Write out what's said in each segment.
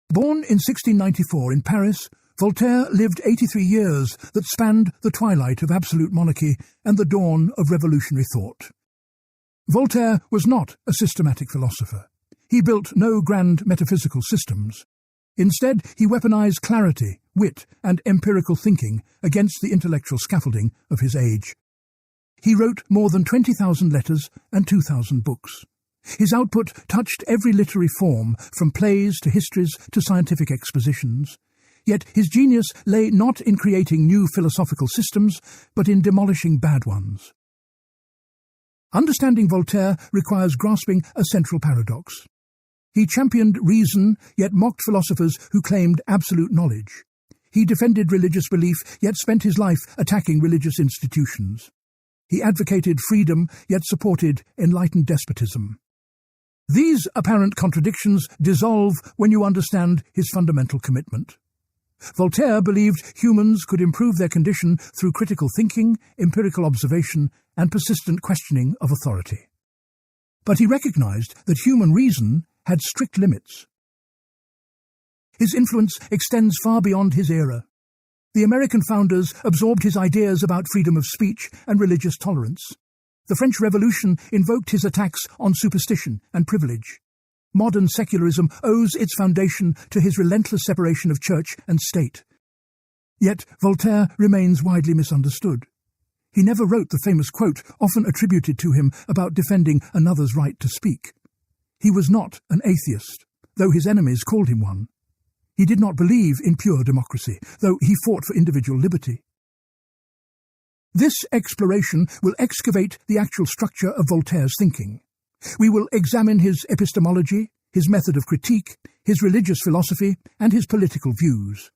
Born in 1694 in Paris, Voltaire lived 83 years that spanned the twilight of absolute monarchy and the dawn of revolutionary thought. Voltaire was not a systematic philosopher. He built no grand metaphysical systems. Instead, he weaponized clarity, wit, and empirical thinking against the intellectual scaffolding of his age. He wrote more than 20,000 letters and 2,000 books. His output touched every literary form, from plays to histories to scientific expositions. Yet his genius lay not in creating new philosophical systems, but in demolishing bad ones. Understanding Voltaire requires grasping a central paradox. He championed reason, yet mocked philosophers who claimed absolute knowledge. He defended religious belief, yet spent his life attacking religious institutions. He advocated freedom, yet supported enlightened despotism. These apparent contradictions dissolve when you understand his fundamental commitment. Voltaire believed humans could improve their condition through critical thinking, empirical observation, and persistent questioning of authority. But he recognized that human reason had strict limits. His influence extends far beyond his era. The American founders absorbed his ideas about freedom of speech and religious tolerance. The French Revolution invoked his attacks on superstition and privilege. Modern secularism owes its foundation to his relentless separation of church and state. Yet Voltaire remains widely misunderstood. He never wrote the famous quote often attributed to him about defending another's right to speak. He was not an atheist, though his enemies called him one. He did not believe in pure democracy, though he fought for individual liberty. This exploration will excavate the actual structure of Voltaire's thinking. We will examine his epistemology, his method of critique, his religious philosophy, and his political views.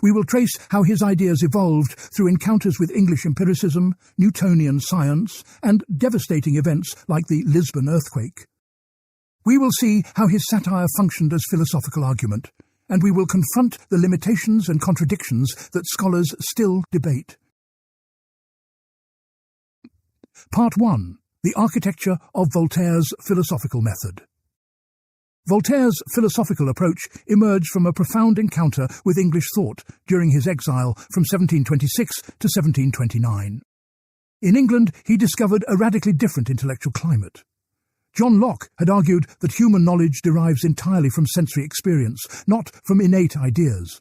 We will trace how his ideas evolved through encounters with English empiricism, Newtonian science, and devastating events like the Lisbon earthquake. We will see how his satire functioned as philosophical argument, and we will confront the limitations and contradictions that scholars still debate. Part 1. The Architecture of Voltaire's Philosophical Method. Voltaire's philosophical approach emerged from a profound encounter with English thought during his exile from 1726 to 1729. In England, he discovered a radically different intellectual climate. John Locke had argued that human knowledge derives entirely from sensory experience, not from innate ideas.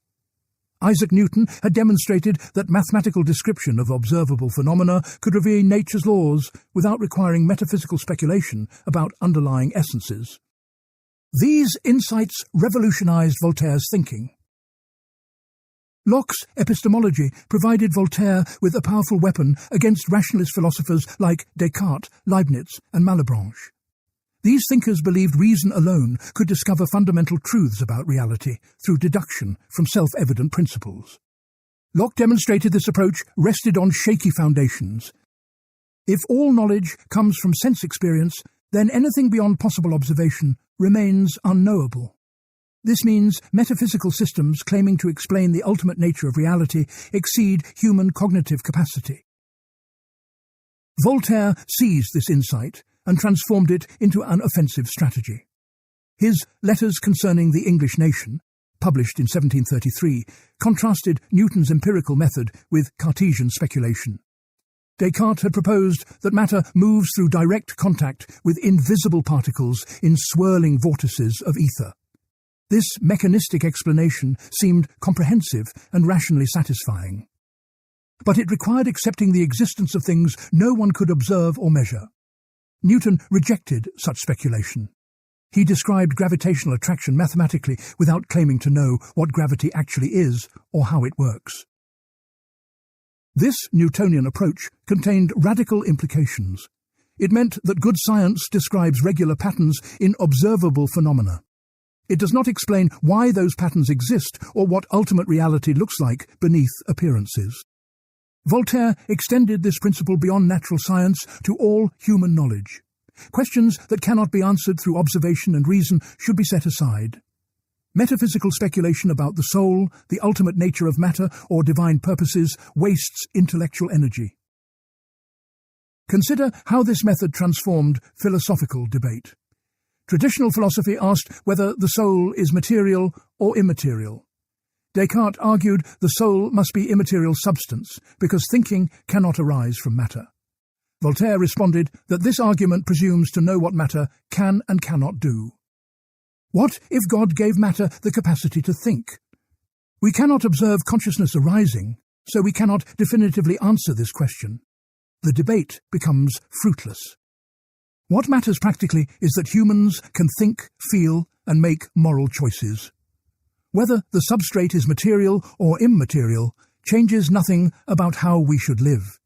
Isaac Newton had demonstrated that mathematical description of observable phenomena could reveal nature's laws without requiring metaphysical speculation about underlying essences. These insights revolutionized Voltaire's thinking. Locke's epistemology provided Voltaire with a powerful weapon against rationalist philosophers like Descartes, Leibniz, and Malebranche. These thinkers believed reason alone could discover fundamental truths about reality through deduction from self-evident principles. Locke demonstrated this approach rested on shaky foundations. If all knowledge comes from sense experience, then anything beyond possible observation remains unknowable. This means metaphysical systems claiming to explain the ultimate nature of reality exceed human cognitive capacity. Voltaire seized this insight and transformed it into an offensive strategy. His Letters Concerning the English Nation, published in 1733, contrasted Newton's empirical method with Cartesian speculation. Descartes had proposed that matter moves through direct contact with invisible particles in swirling vortices of ether. This mechanistic explanation seemed comprehensive and rationally satisfying. But it required accepting the existence of things no one could observe or measure. Newton rejected such speculation. He described gravitational attraction mathematically without claiming to know what gravity actually is or how it works. This Newtonian approach contained radical implications. It meant that good science describes regular patterns in observable phenomena. It does not explain why those patterns exist or what ultimate reality looks like beneath appearances. Voltaire extended this principle beyond natural science to all human knowledge. Questions that cannot be answered through observation and reason should be set aside. Metaphysical speculation about the soul, the ultimate nature of matter, or divine purposes wastes intellectual energy. Consider how this method transformed philosophical debate. Traditional philosophy asked whether the soul is material or immaterial. Descartes argued the soul must be immaterial substance because thinking cannot arise from matter. Voltaire responded that this argument presumes to know what matter can and cannot do. What if God gave matter the capacity to think? We cannot observe consciousness arising, so we cannot definitively answer this question. The debate becomes fruitless. What matters practically is that humans can think, feel, and make moral choices. Whether the substrate is material or immaterial changes nothing about how we should live.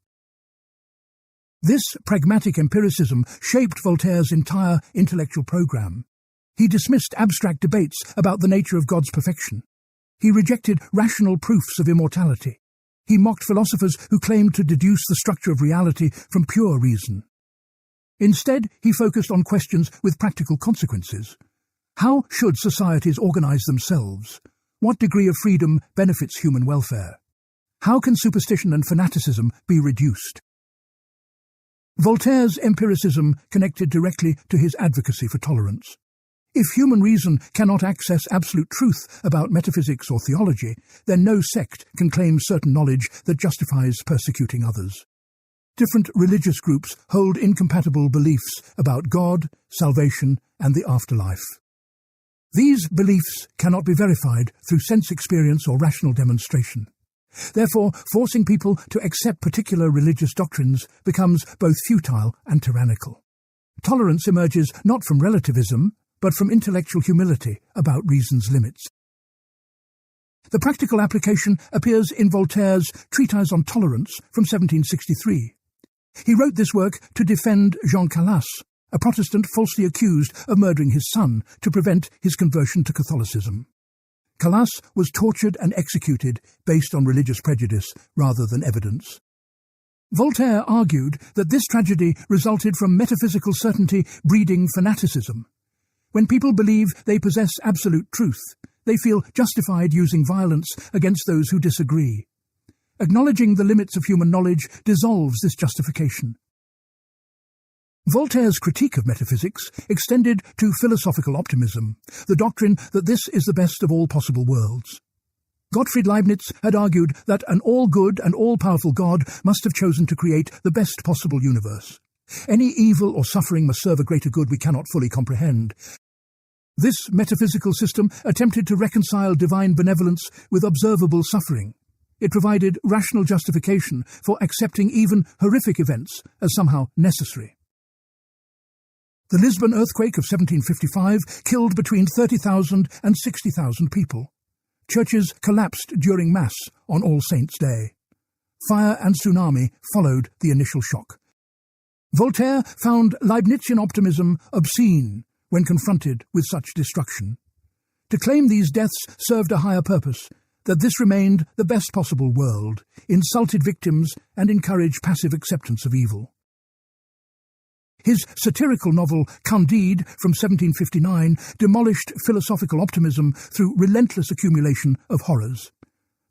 This pragmatic empiricism shaped Voltaire's entire intellectual program. He dismissed abstract debates about the nature of God's perfection. He rejected rational proofs of immortality. He mocked philosophers who claimed to deduce the structure of reality from pure reason. Instead, he focused on questions with practical consequences. How should societies organize themselves? What degree of freedom benefits human welfare? How can superstition and fanaticism be reduced? Voltaire's empiricism connected directly to his advocacy for tolerance. If human reason cannot access absolute truth about metaphysics or theology, then no sect can claim certain knowledge that justifies persecuting others. Different religious groups hold incompatible beliefs about God, salvation, and the afterlife. These beliefs cannot be verified through sense experience or rational demonstration. Therefore, forcing people to accept particular religious doctrines becomes both futile and tyrannical. Tolerance emerges not from relativism, but from intellectual humility about reason's limits. The practical application appears in Voltaire's Treatise on Tolerance from 1763. He wrote this work to defend Jean Calas, a Protestant falsely accused of murdering his son to prevent his conversion to Catholicism. Calas was tortured and executed based on religious prejudice rather than evidence. Voltaire argued that this tragedy resulted from metaphysical certainty breeding fanaticism. When people believe they possess absolute truth, they feel justified using violence against those who disagree. Acknowledging the limits of human knowledge dissolves this justification. Voltaire's critique of metaphysics extended to philosophical optimism, the doctrine that this is the best of all possible worlds. Gottfried Leibniz had argued that an all-good and all-powerful God must have chosen to create the best possible universe. Any evil or suffering must serve a greater good we cannot fully comprehend. This metaphysical system attempted to reconcile divine benevolence with observable suffering. It provided rational justification for accepting even horrific events as somehow necessary. The Lisbon earthquake of 1755 killed between 30,000 and 60,000 people. Churches collapsed during Mass on All Saints' Day. Fire and tsunami followed the initial shock. Voltaire found Leibnizian optimism obscene when confronted with such destruction. To claim these deaths served a higher purpose, that this remained the best possible world, insulted victims, and encouraged passive acceptance of evil. His satirical novel Candide from 1759 demolished philosophical optimism through relentless accumulation of horrors.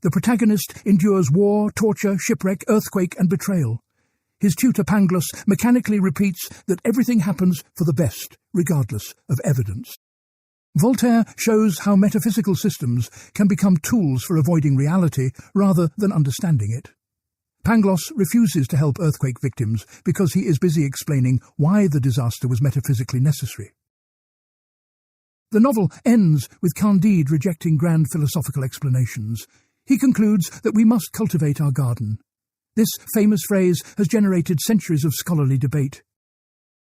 The protagonist endures war, torture, shipwreck, earthquake, and betrayal. His tutor Pangloss mechanically repeats that everything happens for the best, regardless of evidence. Voltaire shows how metaphysical systems can become tools for avoiding reality rather than understanding it. Pangloss refuses to help earthquake victims because he is busy explaining why the disaster was metaphysically necessary. The novel ends with Candide rejecting grand philosophical explanations. He concludes that we must cultivate our garden. This famous phrase has generated centuries of scholarly debate.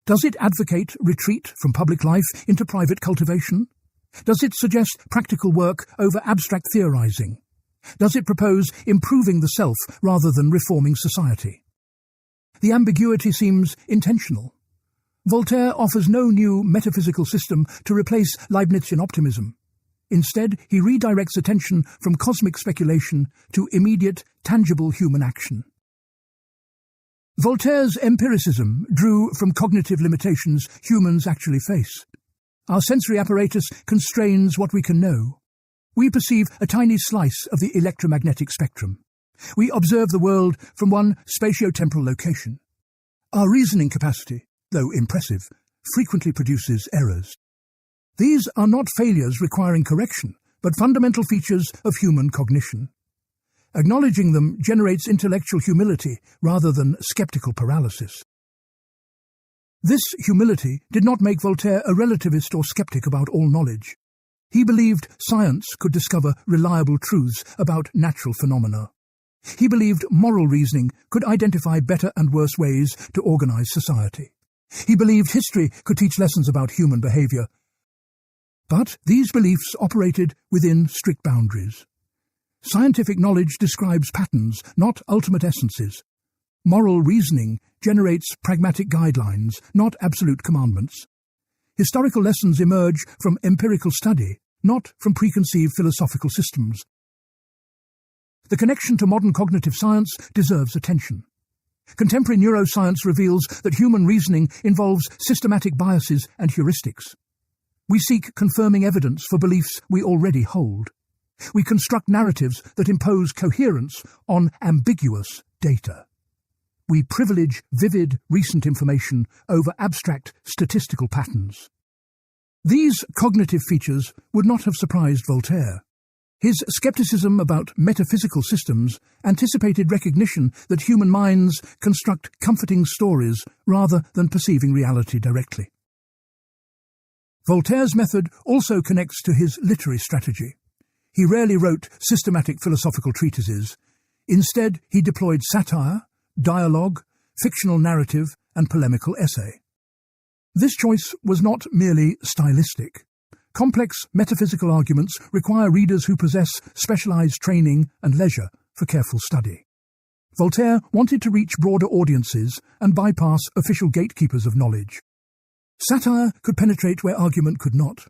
Does it advocate retreat from public life into private cultivation? Does it suggest practical work over abstract theorizing? Does it propose improving the self rather than reforming society? The ambiguity seems intentional. Voltaire offers no new metaphysical system to replace Leibnizian optimism. Instead, he redirects attention from cosmic speculation to immediate, tangible human action. Voltaire's empiricism drew from cognitive limitations humans actually face. Our sensory apparatus constrains what we can know. We perceive a tiny slice of the electromagnetic spectrum. We observe the world from one spatio-temporal location. Our reasoning capacity, though impressive, frequently produces errors. These are not failures requiring correction, but fundamental features of human cognition. Acknowledging them generates intellectual humility rather than skeptical paralysis. This humility did not make Voltaire a relativist or skeptic about all knowledge. He believed science could discover reliable truths about natural phenomena. He believed moral reasoning could identify better and worse ways to organize society. He believed history could teach lessons about human behavior. But these beliefs operated within strict boundaries. Scientific knowledge describes patterns, not ultimate essences. Moral reasoning generates pragmatic guidelines, not absolute commandments. Historical lessons emerge from empirical study, not from preconceived philosophical systems. The connection to modern cognitive science deserves attention. Contemporary neuroscience reveals that human reasoning involves systematic biases and heuristics. We seek confirming evidence for beliefs we already hold. We construct narratives that impose coherence on ambiguous data. We privilege vivid, recent information over abstract statistical patterns. These cognitive features would not have surprised Voltaire. His skepticism about metaphysical systems anticipated recognition that human minds construct comforting stories rather than perceiving reality directly. Voltaire's method also connects to his literary strategy. He rarely wrote systematic philosophical treatises. Instead, he deployed satire, dialogue, fictional narrative, and polemical essay. This choice was not merely stylistic. Complex metaphysical arguments require readers who possess specialized training and leisure for careful study. Voltaire wanted to reach broader audiences and bypass official gatekeepers of knowledge. Satire could penetrate where argument could not.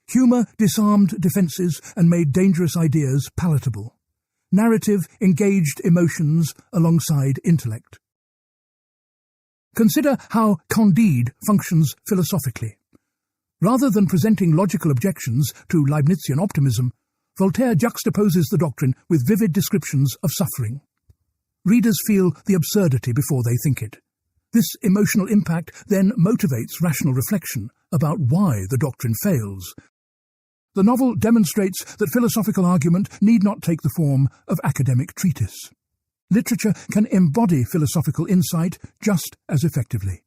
Humor disarmed defenses and made dangerous ideas palatable. Narrative engaged emotions alongside intellect. Consider how Candide functions philosophically. Rather than presenting logical objections to Leibnizian optimism, Voltaire juxtaposes the doctrine with vivid descriptions of suffering. Readers feel the absurdity before they think it. This emotional impact then motivates rational reflection about why the doctrine fails. The novel demonstrates that philosophical argument need not take the form of academic treatise. Literature can embody philosophical insight just as effectively.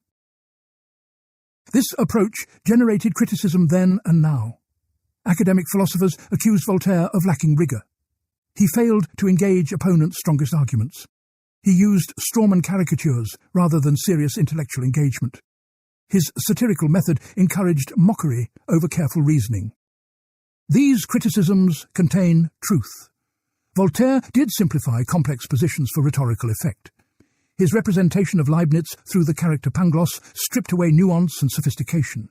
This approach generated criticism then and now. Academic philosophers accused Voltaire of lacking rigor. He failed to engage opponents' strongest arguments. He used strawman caricatures rather than serious intellectual engagement. His satirical method encouraged mockery over careful reasoning. These criticisms contain truth. Voltaire did simplify complex positions for rhetorical effect. His representation of Leibniz through the character Pangloss stripped away nuance and sophistication.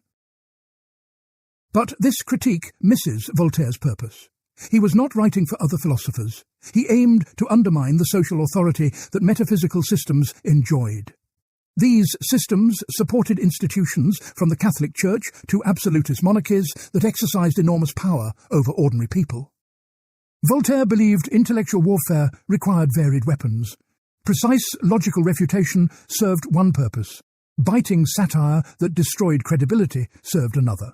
But this critique misses Voltaire's purpose. He was not writing for other philosophers. He aimed to undermine the social authority that metaphysical systems enjoyed. These systems supported institutions from the Catholic Church to absolutist monarchies that exercised enormous power over ordinary people. Voltaire believed intellectual warfare required varied weapons. Precise logical refutation served one purpose. Biting satire that destroyed credibility served another.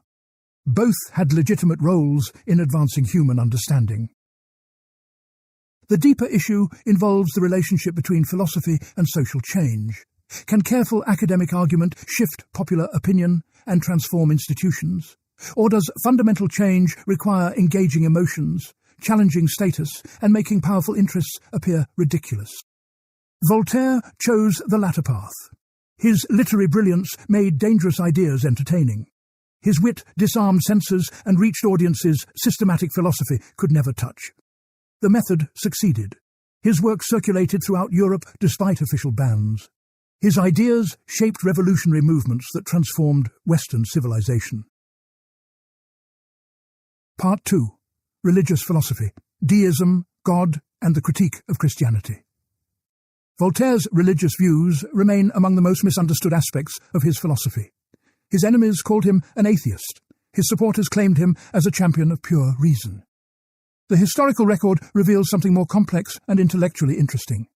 Both had legitimate roles in advancing human understanding. The deeper issue involves the relationship between philosophy and social change. Can careful academic argument shift popular opinion and transform institutions? Or does fundamental change require engaging emotions, challenging status, and making powerful interests appear ridiculous? Voltaire chose the latter path. His literary brilliance made dangerous ideas entertaining. His wit disarmed censors and reached audiences systematic philosophy could never touch. The method succeeded. His work circulated throughout Europe despite official bans. His ideas shaped revolutionary movements that transformed Western civilization. Part 2. Religious Philosophy, Deism, God, and the Critique of Christianity. Voltaire's religious views remain among the most misunderstood aspects of his philosophy. His enemies called him an atheist. His supporters claimed him as a champion of pure reason. The historical record reveals something more complex and intellectually interesting.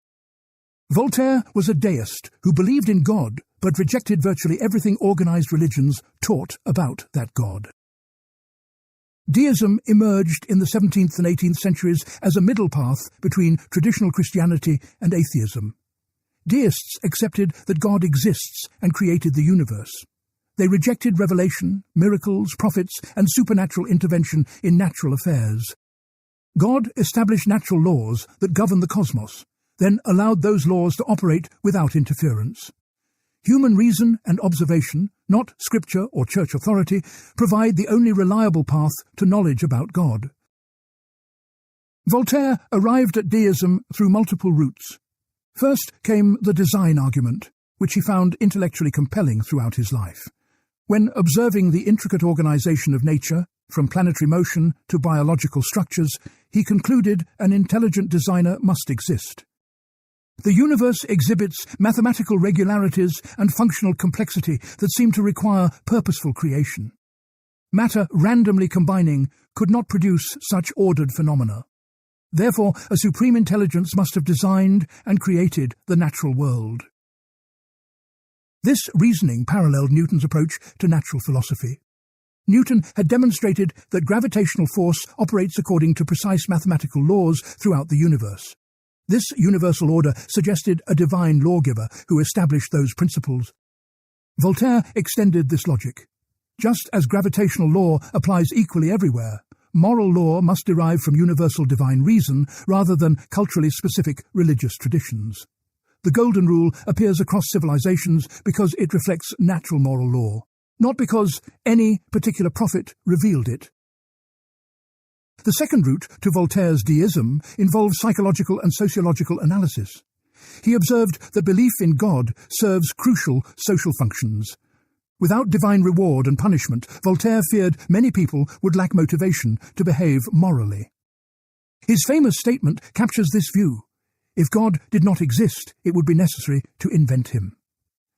Voltaire was a deist who believed in God but rejected virtually everything organized religions taught about that God. Deism emerged in the 17th and 18th centuries as a middle path between traditional Christianity and atheism. Deists accepted that God exists and created the universe. They rejected revelation, miracles, prophets, and supernatural intervention in natural affairs. God established natural laws that govern the cosmos, then allowed those laws to operate without interference. Human reason and observation, not scripture or church authority, provide the only reliable path to knowledge about God. Voltaire arrived at deism through multiple routes. First came the design argument, which he found intellectually compelling throughout his life. When observing the intricate organization of nature, from planetary motion to biological structures, he concluded an intelligent designer must exist. The universe exhibits mathematical regularities and functional complexity that seem to require purposeful creation. Matter randomly combining could not produce such ordered phenomena. Therefore, a supreme intelligence must have designed and created the natural world. This reasoning paralleled Newton's approach to natural philosophy. Newton had demonstrated that gravitational force operates according to precise mathematical laws throughout the universe. This universal order suggested a divine lawgiver who established those principles. Voltaire extended this logic. Just as gravitational law applies equally everywhere, moral law must derive from universal divine reason rather than culturally specific religious traditions. The Golden Rule appears across civilizations because it reflects natural moral law, not because any particular prophet revealed it. The second route to Voltaire's deism involves psychological and sociological analysis. He observed that belief in God serves crucial social functions. Without divine reward and punishment, Voltaire feared many people would lack motivation to behave morally. His famous statement captures this view. If God did not exist, it would be necessary to invent him.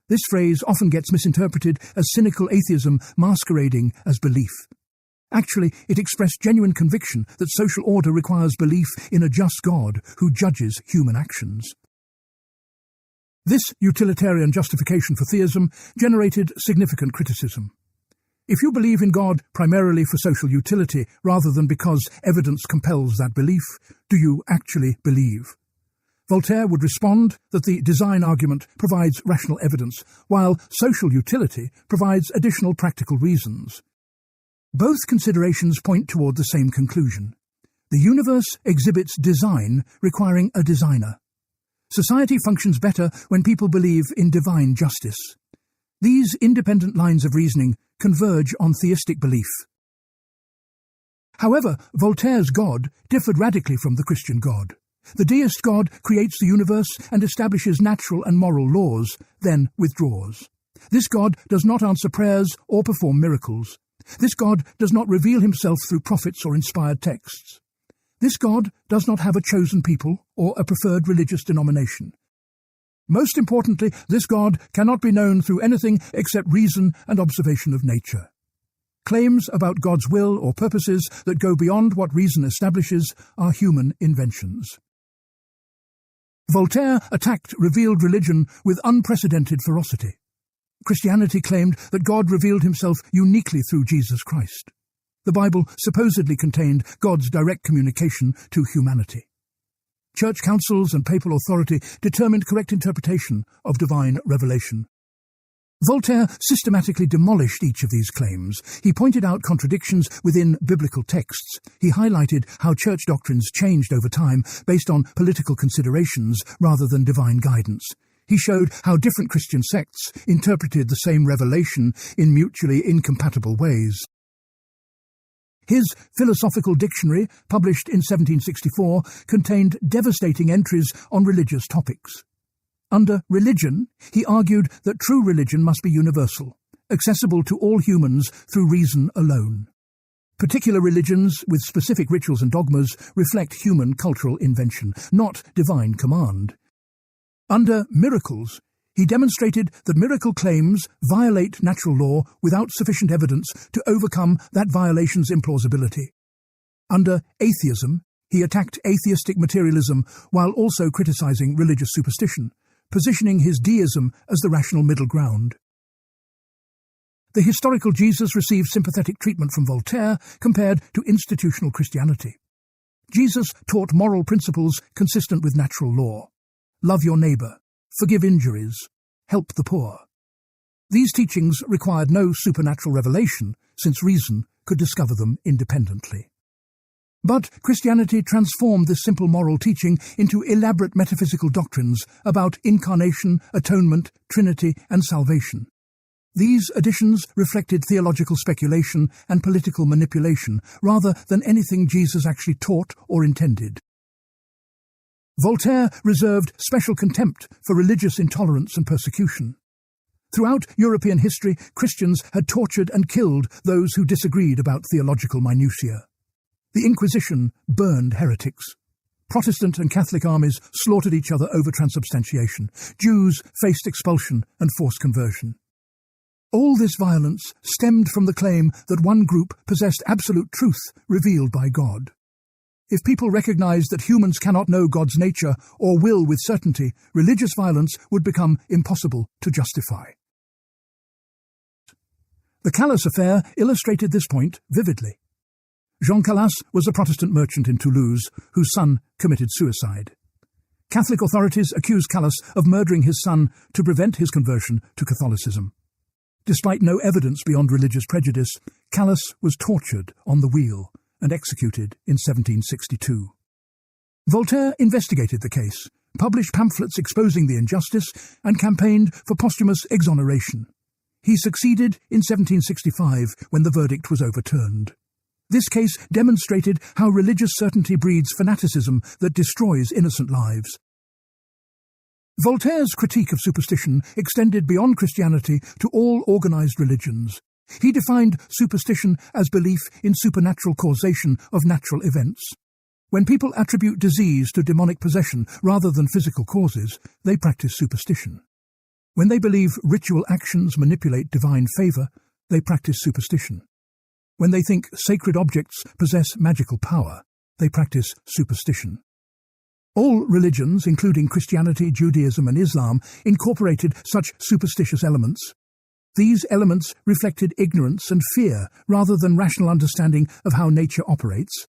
This phrase often gets misinterpreted as cynical atheism masquerading as belief. Actually, it expressed genuine conviction that social order requires belief in a just God who judges human actions. This utilitarian justification for theism generated significant criticism. If you believe in God primarily for social utility rather than because evidence compels that belief, do you actually believe? Voltaire would respond that the design argument provides rational evidence, while social utility provides additional practical reasons. Both considerations point toward the same conclusion. The universe exhibits design requiring a designer. Society functions better when people believe in divine justice. These independent lines of reasoning converge on theistic belief. However, Voltaire's God differed radically from the Christian God. The deist God creates the universe and establishes natural and moral laws, then withdraws. This God does not answer prayers or perform miracles. This God does not reveal himself through prophets or inspired texts. This God does not have a chosen people or a preferred religious denomination. Most importantly, this God cannot be known through anything except reason and observation of nature. Claims about God's will or purposes that go beyond what reason establishes are human inventions. Voltaire attacked revealed religion with unprecedented ferocity. Christianity claimed that God revealed himself uniquely through Jesus Christ. The Bible supposedly contained God's direct communication to humanity. Church councils and papal authority determined correct interpretation of divine revelation. Voltaire systematically demolished each of these claims. He pointed out contradictions within biblical texts. He highlighted how church doctrines changed over time based on political considerations rather than divine guidance. He showed how different Christian sects interpreted the same revelation in mutually incompatible ways. His philosophical dictionary, published in 1764, contained devastating entries on religious topics. Under religion, he argued that true religion must be universal, accessible to all humans through reason alone. Particular religions with specific rituals and dogmas reflect human cultural invention, not divine command. Under miracles, he demonstrated that miracle claims violate natural law without sufficient evidence to overcome that violation's implausibility. Under atheism, he attacked atheistic materialism while also criticizing religious superstition, positioning his deism as the rational middle ground. The historical Jesus received sympathetic treatment from Voltaire compared to institutional Christianity. Jesus taught moral principles consistent with natural law. Love your neighbour, forgive injuries, help the poor. These teachings required no supernatural revelation, since reason could discover them independently. But Christianity transformed this simple moral teaching into elaborate metaphysical doctrines about incarnation, atonement, Trinity, and salvation. These additions reflected theological speculation and political manipulation rather than anything Jesus actually taught or intended. Voltaire reserved special contempt for religious intolerance and persecution. Throughout European history, Christians had tortured and killed those who disagreed about theological minutiae. The Inquisition burned heretics. Protestant and Catholic armies slaughtered each other over transubstantiation. Jews faced expulsion and forced conversion. All this violence stemmed from the claim that one group possessed absolute truth revealed by God. If people recognized that humans cannot know God's nature or will with certainty, religious violence would become impossible to justify. The Calas affair illustrated this point vividly. Jean Calas was a Protestant merchant in Toulouse whose son committed suicide. Catholic authorities accused Calas of murdering his son to prevent his conversion to Catholicism. Despite no evidence beyond religious prejudice, Calas was tortured on the wheel and executed in 1762. Voltaire investigated the case, published pamphlets exposing the injustice, and campaigned for posthumous exoneration. He succeeded in 1765 when the verdict was overturned. This case demonstrated how religious certainty breeds fanaticism that destroys innocent lives. Voltaire's critique of superstition extended beyond Christianity to all organized religions. He defined superstition as belief in supernatural causation of natural events. When people attribute disease to demonic possession rather than physical causes, they practice superstition. When they believe ritual actions manipulate divine favor, they practice superstition. When they think sacred objects possess magical power, they practice superstition. All religions, including Christianity, Judaism, and Islam, incorporated such superstitious elements. These elements reflected ignorance and fear rather than rational understanding of how nature operates.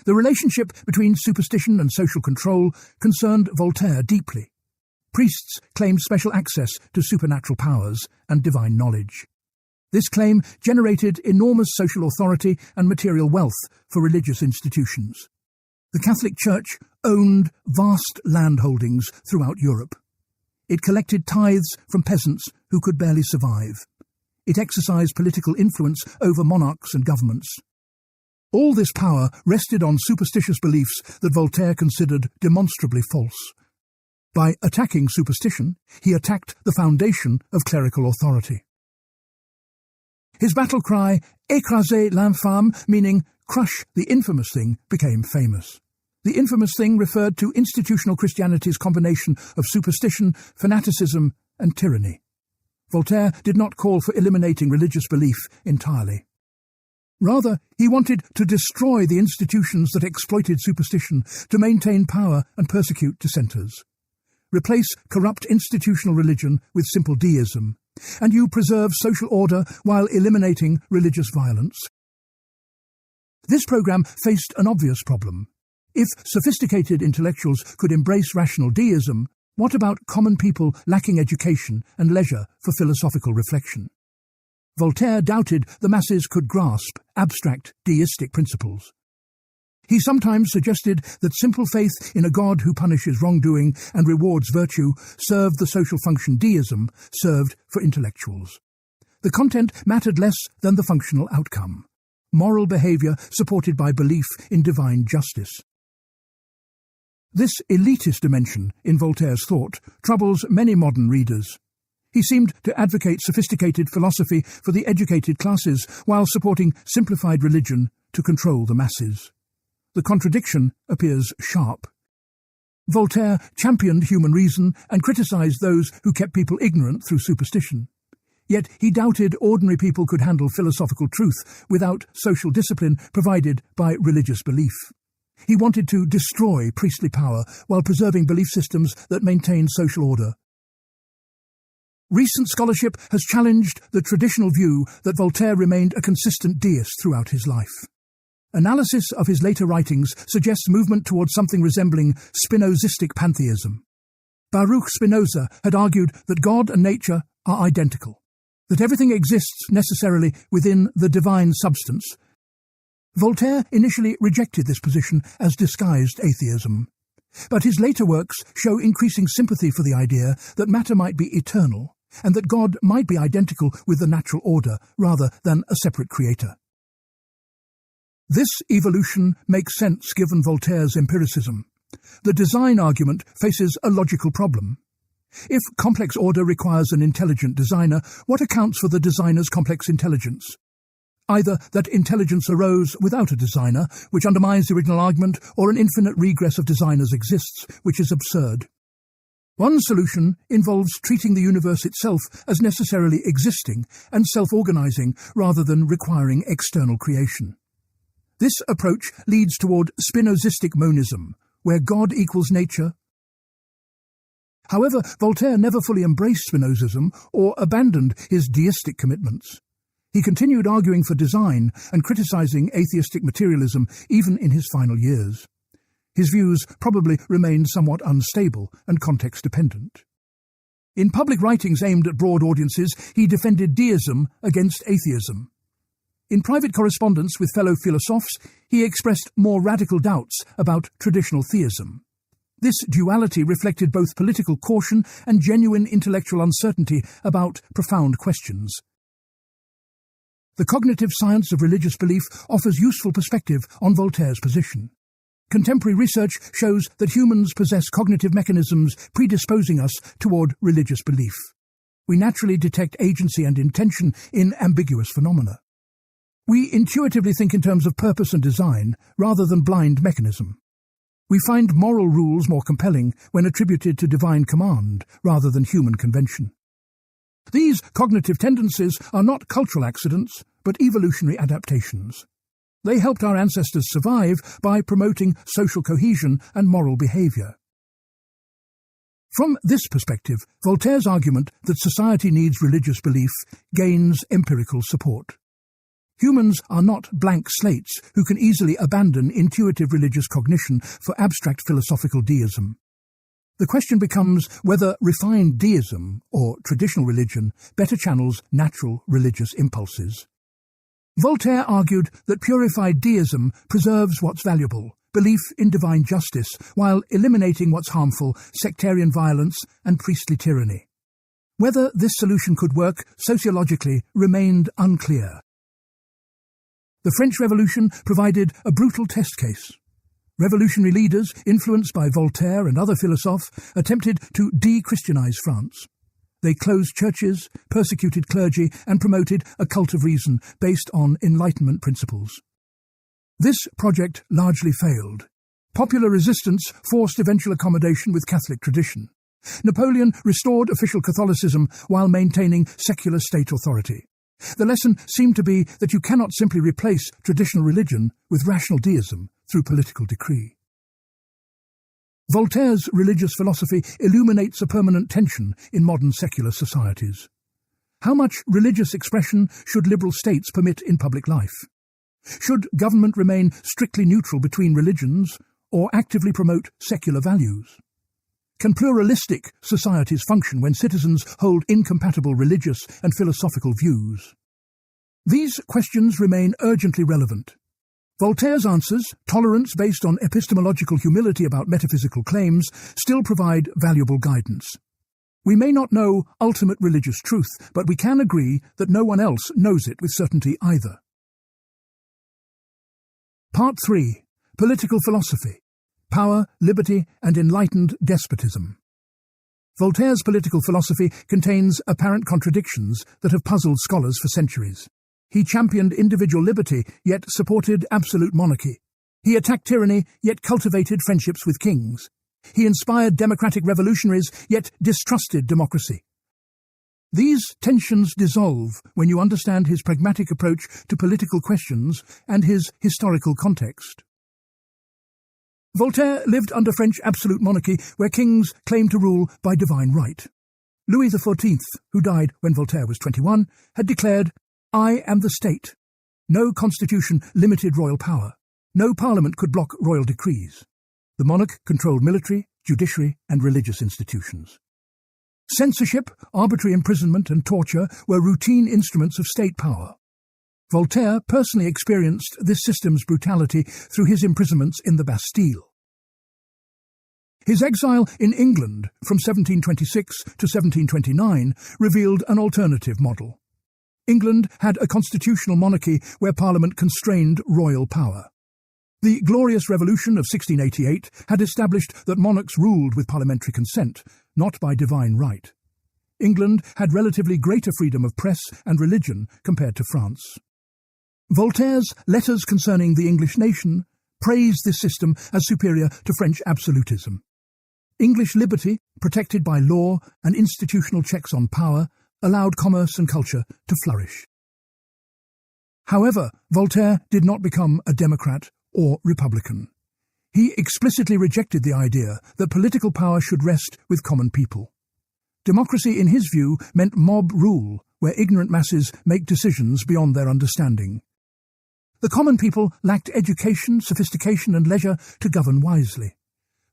The relationship between superstition and social control concerned Voltaire deeply. Priests claimed special access to supernatural powers and divine knowledge. This claim generated enormous social authority and material wealth for religious institutions. The Catholic Church owned vast landholdings throughout Europe. It collected tithes from peasants who could barely survive. It exercised political influence over monarchs and governments. All this power rested on superstitious beliefs that Voltaire considered demonstrably false. By attacking superstition, he attacked the foundation of clerical authority. His battle cry, "Écrasez l'infâme," meaning "crush the infamous thing," became famous. The infamous thing referred to institutional Christianity's combination of superstition, fanaticism, and tyranny. Voltaire did not call for eliminating religious belief entirely. Rather, he wanted to destroy the institutions that exploited superstition to maintain power and persecute dissenters. Replace corrupt institutional religion with simple deism, and you preserve social order while eliminating religious violence. This program faced an obvious problem. If sophisticated intellectuals could embrace rational deism, what about common people lacking education and leisure for philosophical reflection? Voltaire doubted the masses could grasp abstract deistic principles. He sometimes suggested that simple faith in a God who punishes wrongdoing and rewards virtue served the social function deism served for intellectuals. The content mattered less than the functional outcome. Moral behavior supported by belief in divine justice. This elitist dimension in Voltaire's thought troubles many modern readers. He seemed to advocate sophisticated philosophy for the educated classes while supporting simplified religion to control the masses. The contradiction appears sharp. Voltaire championed human reason and criticized those who kept people ignorant through superstition. Yet he doubted ordinary people could handle philosophical truth without social discipline provided by religious belief. He wanted to destroy priestly power while preserving belief systems that maintained social order. Recent scholarship has challenged the traditional view that Voltaire remained a consistent deist throughout his life. Analysis of his later writings suggests movement towards something resembling Spinozistic pantheism. Baruch Spinoza had argued that God and nature are identical, that everything exists necessarily within the divine substance. Voltaire initially rejected this position as disguised atheism, but his later works show increasing sympathy for the idea that matter might be eternal and that God might be identical with the natural order rather than a separate creator. This evolution makes sense given Voltaire's empiricism. The design argument faces a logical problem. If complex order requires an intelligent designer, what accounts for the designer's complex intelligence? Either that intelligence arose without a designer, which undermines the original argument, or an infinite regress of designers exists, which is absurd. One solution involves treating the universe itself as necessarily existing and self-organizing rather than requiring external creation. This approach leads toward Spinozistic monism, where God equals nature. However, Voltaire never fully embraced Spinozism or abandoned his deistic commitments. He continued arguing for design and criticizing atheistic materialism even in his final years. His views probably remained somewhat unstable and context-dependent. In public writings aimed at broad audiences, he defended deism against atheism. In private correspondence with fellow philosophers, he expressed more radical doubts about traditional theism. This duality reflected both political caution and genuine intellectual uncertainty about profound questions. The cognitive science of religious belief offers useful perspective on Voltaire's position. Contemporary research shows that humans possess cognitive mechanisms predisposing us toward religious belief. We naturally detect agency and intention in ambiguous phenomena. We intuitively think in terms of purpose and design rather than blind mechanism. We find moral rules more compelling when attributed to divine command rather than human convention. These cognitive tendencies are not cultural accidents, but evolutionary adaptations. They helped our ancestors survive by promoting social cohesion and moral behavior. From this perspective, Voltaire's argument that society needs religious belief gains empirical support. Humans are not blank slates who can easily abandon intuitive religious cognition for abstract philosophical deism. The question becomes whether refined deism, or traditional religion, better channels natural religious impulses. Voltaire argued that purified deism preserves what's valuable, belief in divine justice, while eliminating what's harmful, sectarian violence and priestly tyranny. Whether this solution could work sociologically remained unclear. The French Revolution provided a brutal test case. Revolutionary leaders, influenced by Voltaire and other philosophers, attempted to de-Christianize France. They closed churches, persecuted clergy, and promoted a cult of reason based on Enlightenment principles. This project largely failed. Popular resistance forced eventual accommodation with Catholic tradition. Napoleon restored official Catholicism while maintaining secular state authority. The lesson seemed to be that you cannot simply replace traditional religion with rational deism through political decree. Voltaire's religious philosophy illuminates a permanent tension in modern secular societies. How much religious expression should liberal states permit in public life? Should government remain strictly neutral between religions or actively promote secular values? Can pluralistic societies function when citizens hold incompatible religious and philosophical views? These questions remain urgently relevant. Voltaire's answers, tolerance based on epistemological humility about metaphysical claims, still provide valuable guidance. We may not know ultimate religious truth, but we can agree that no one else knows it with certainty either. Part 3. Political Philosophy. Power, Liberty, and Enlightened Despotism. Voltaire's political philosophy contains apparent contradictions that have puzzled scholars for centuries. He championed individual liberty, yet supported absolute monarchy. He attacked tyranny, yet cultivated friendships with kings. He inspired democratic revolutionaries, yet distrusted democracy. These tensions dissolve when you understand his pragmatic approach to political questions and his historical context. Voltaire lived under French absolute monarchy, where kings claimed to rule by divine right. Louis XIV, who died when Voltaire was 21, had declared, "I am the state." No constitution limited royal power. No parliament could block royal decrees. The monarch controlled military, judiciary, and religious institutions. Censorship, arbitrary imprisonment, and torture were routine instruments of state power. Voltaire personally experienced this system's brutality through his imprisonments in the Bastille. His exile in England from 1726 to 1729 revealed an alternative model. England had a constitutional monarchy where Parliament constrained royal power. The Glorious Revolution of 1688 had established that monarchs ruled with parliamentary consent, not by divine right. England had relatively greater freedom of press and religion compared to France. Voltaire's Letters Concerning the English Nation praised this system as superior to French absolutism. English liberty, protected by law and institutional checks on power, allowed commerce and culture to flourish. However, Voltaire did not become a Democrat or Republican. He explicitly rejected the idea that political power should rest with common people. Democracy, in his view, meant mob rule, where ignorant masses make decisions beyond their understanding. The common people lacked education, sophistication, and leisure to govern wisely.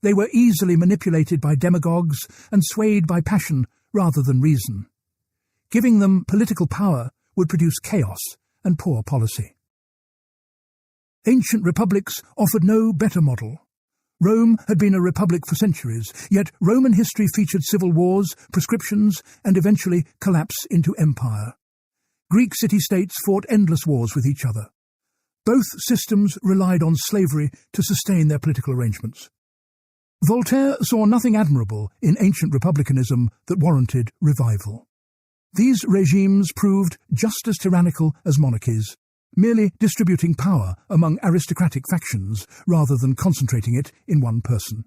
They were easily manipulated by demagogues and swayed by passion rather than reason. Giving them political power would produce chaos and poor policy. Ancient republics offered no better model. Rome had been a republic for centuries, yet Roman history featured civil wars, proscriptions, and eventually collapse into empire. Greek city-states fought endless wars with each other. Both systems relied on slavery to sustain their political arrangements. Voltaire saw nothing admirable in ancient republicanism that warranted revival. These regimes proved just as tyrannical as monarchies, merely distributing power among aristocratic factions rather than concentrating it in one person.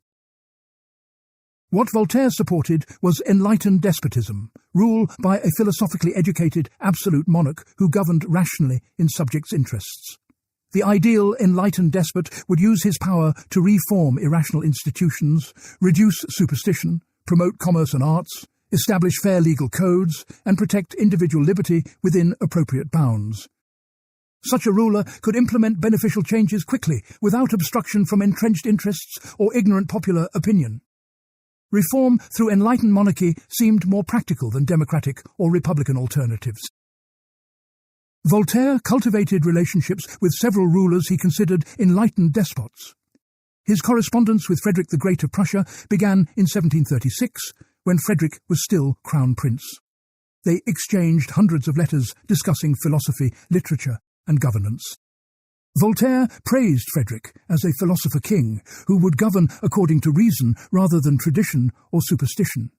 What Voltaire supported was enlightened despotism, rule by a philosophically educated absolute monarch who governed rationally in subjects' interests. The ideal enlightened despot would use his power to reform irrational institutions, reduce superstition, promote commerce and arts, establish fair legal codes, and protect individual liberty within appropriate bounds. Such a ruler could implement beneficial changes quickly, without obstruction from entrenched interests or ignorant popular opinion. Reform through enlightened monarchy seemed more practical than democratic or republican alternatives. Voltaire cultivated relationships with several rulers he considered enlightened despots. His correspondence with Frederick the Great of Prussia began in 1736, when Frederick was still crown prince. They exchanged hundreds of letters discussing philosophy, literature, and governance. Voltaire praised Frederick as a philosopher king who would govern according to reason rather than tradition or superstition.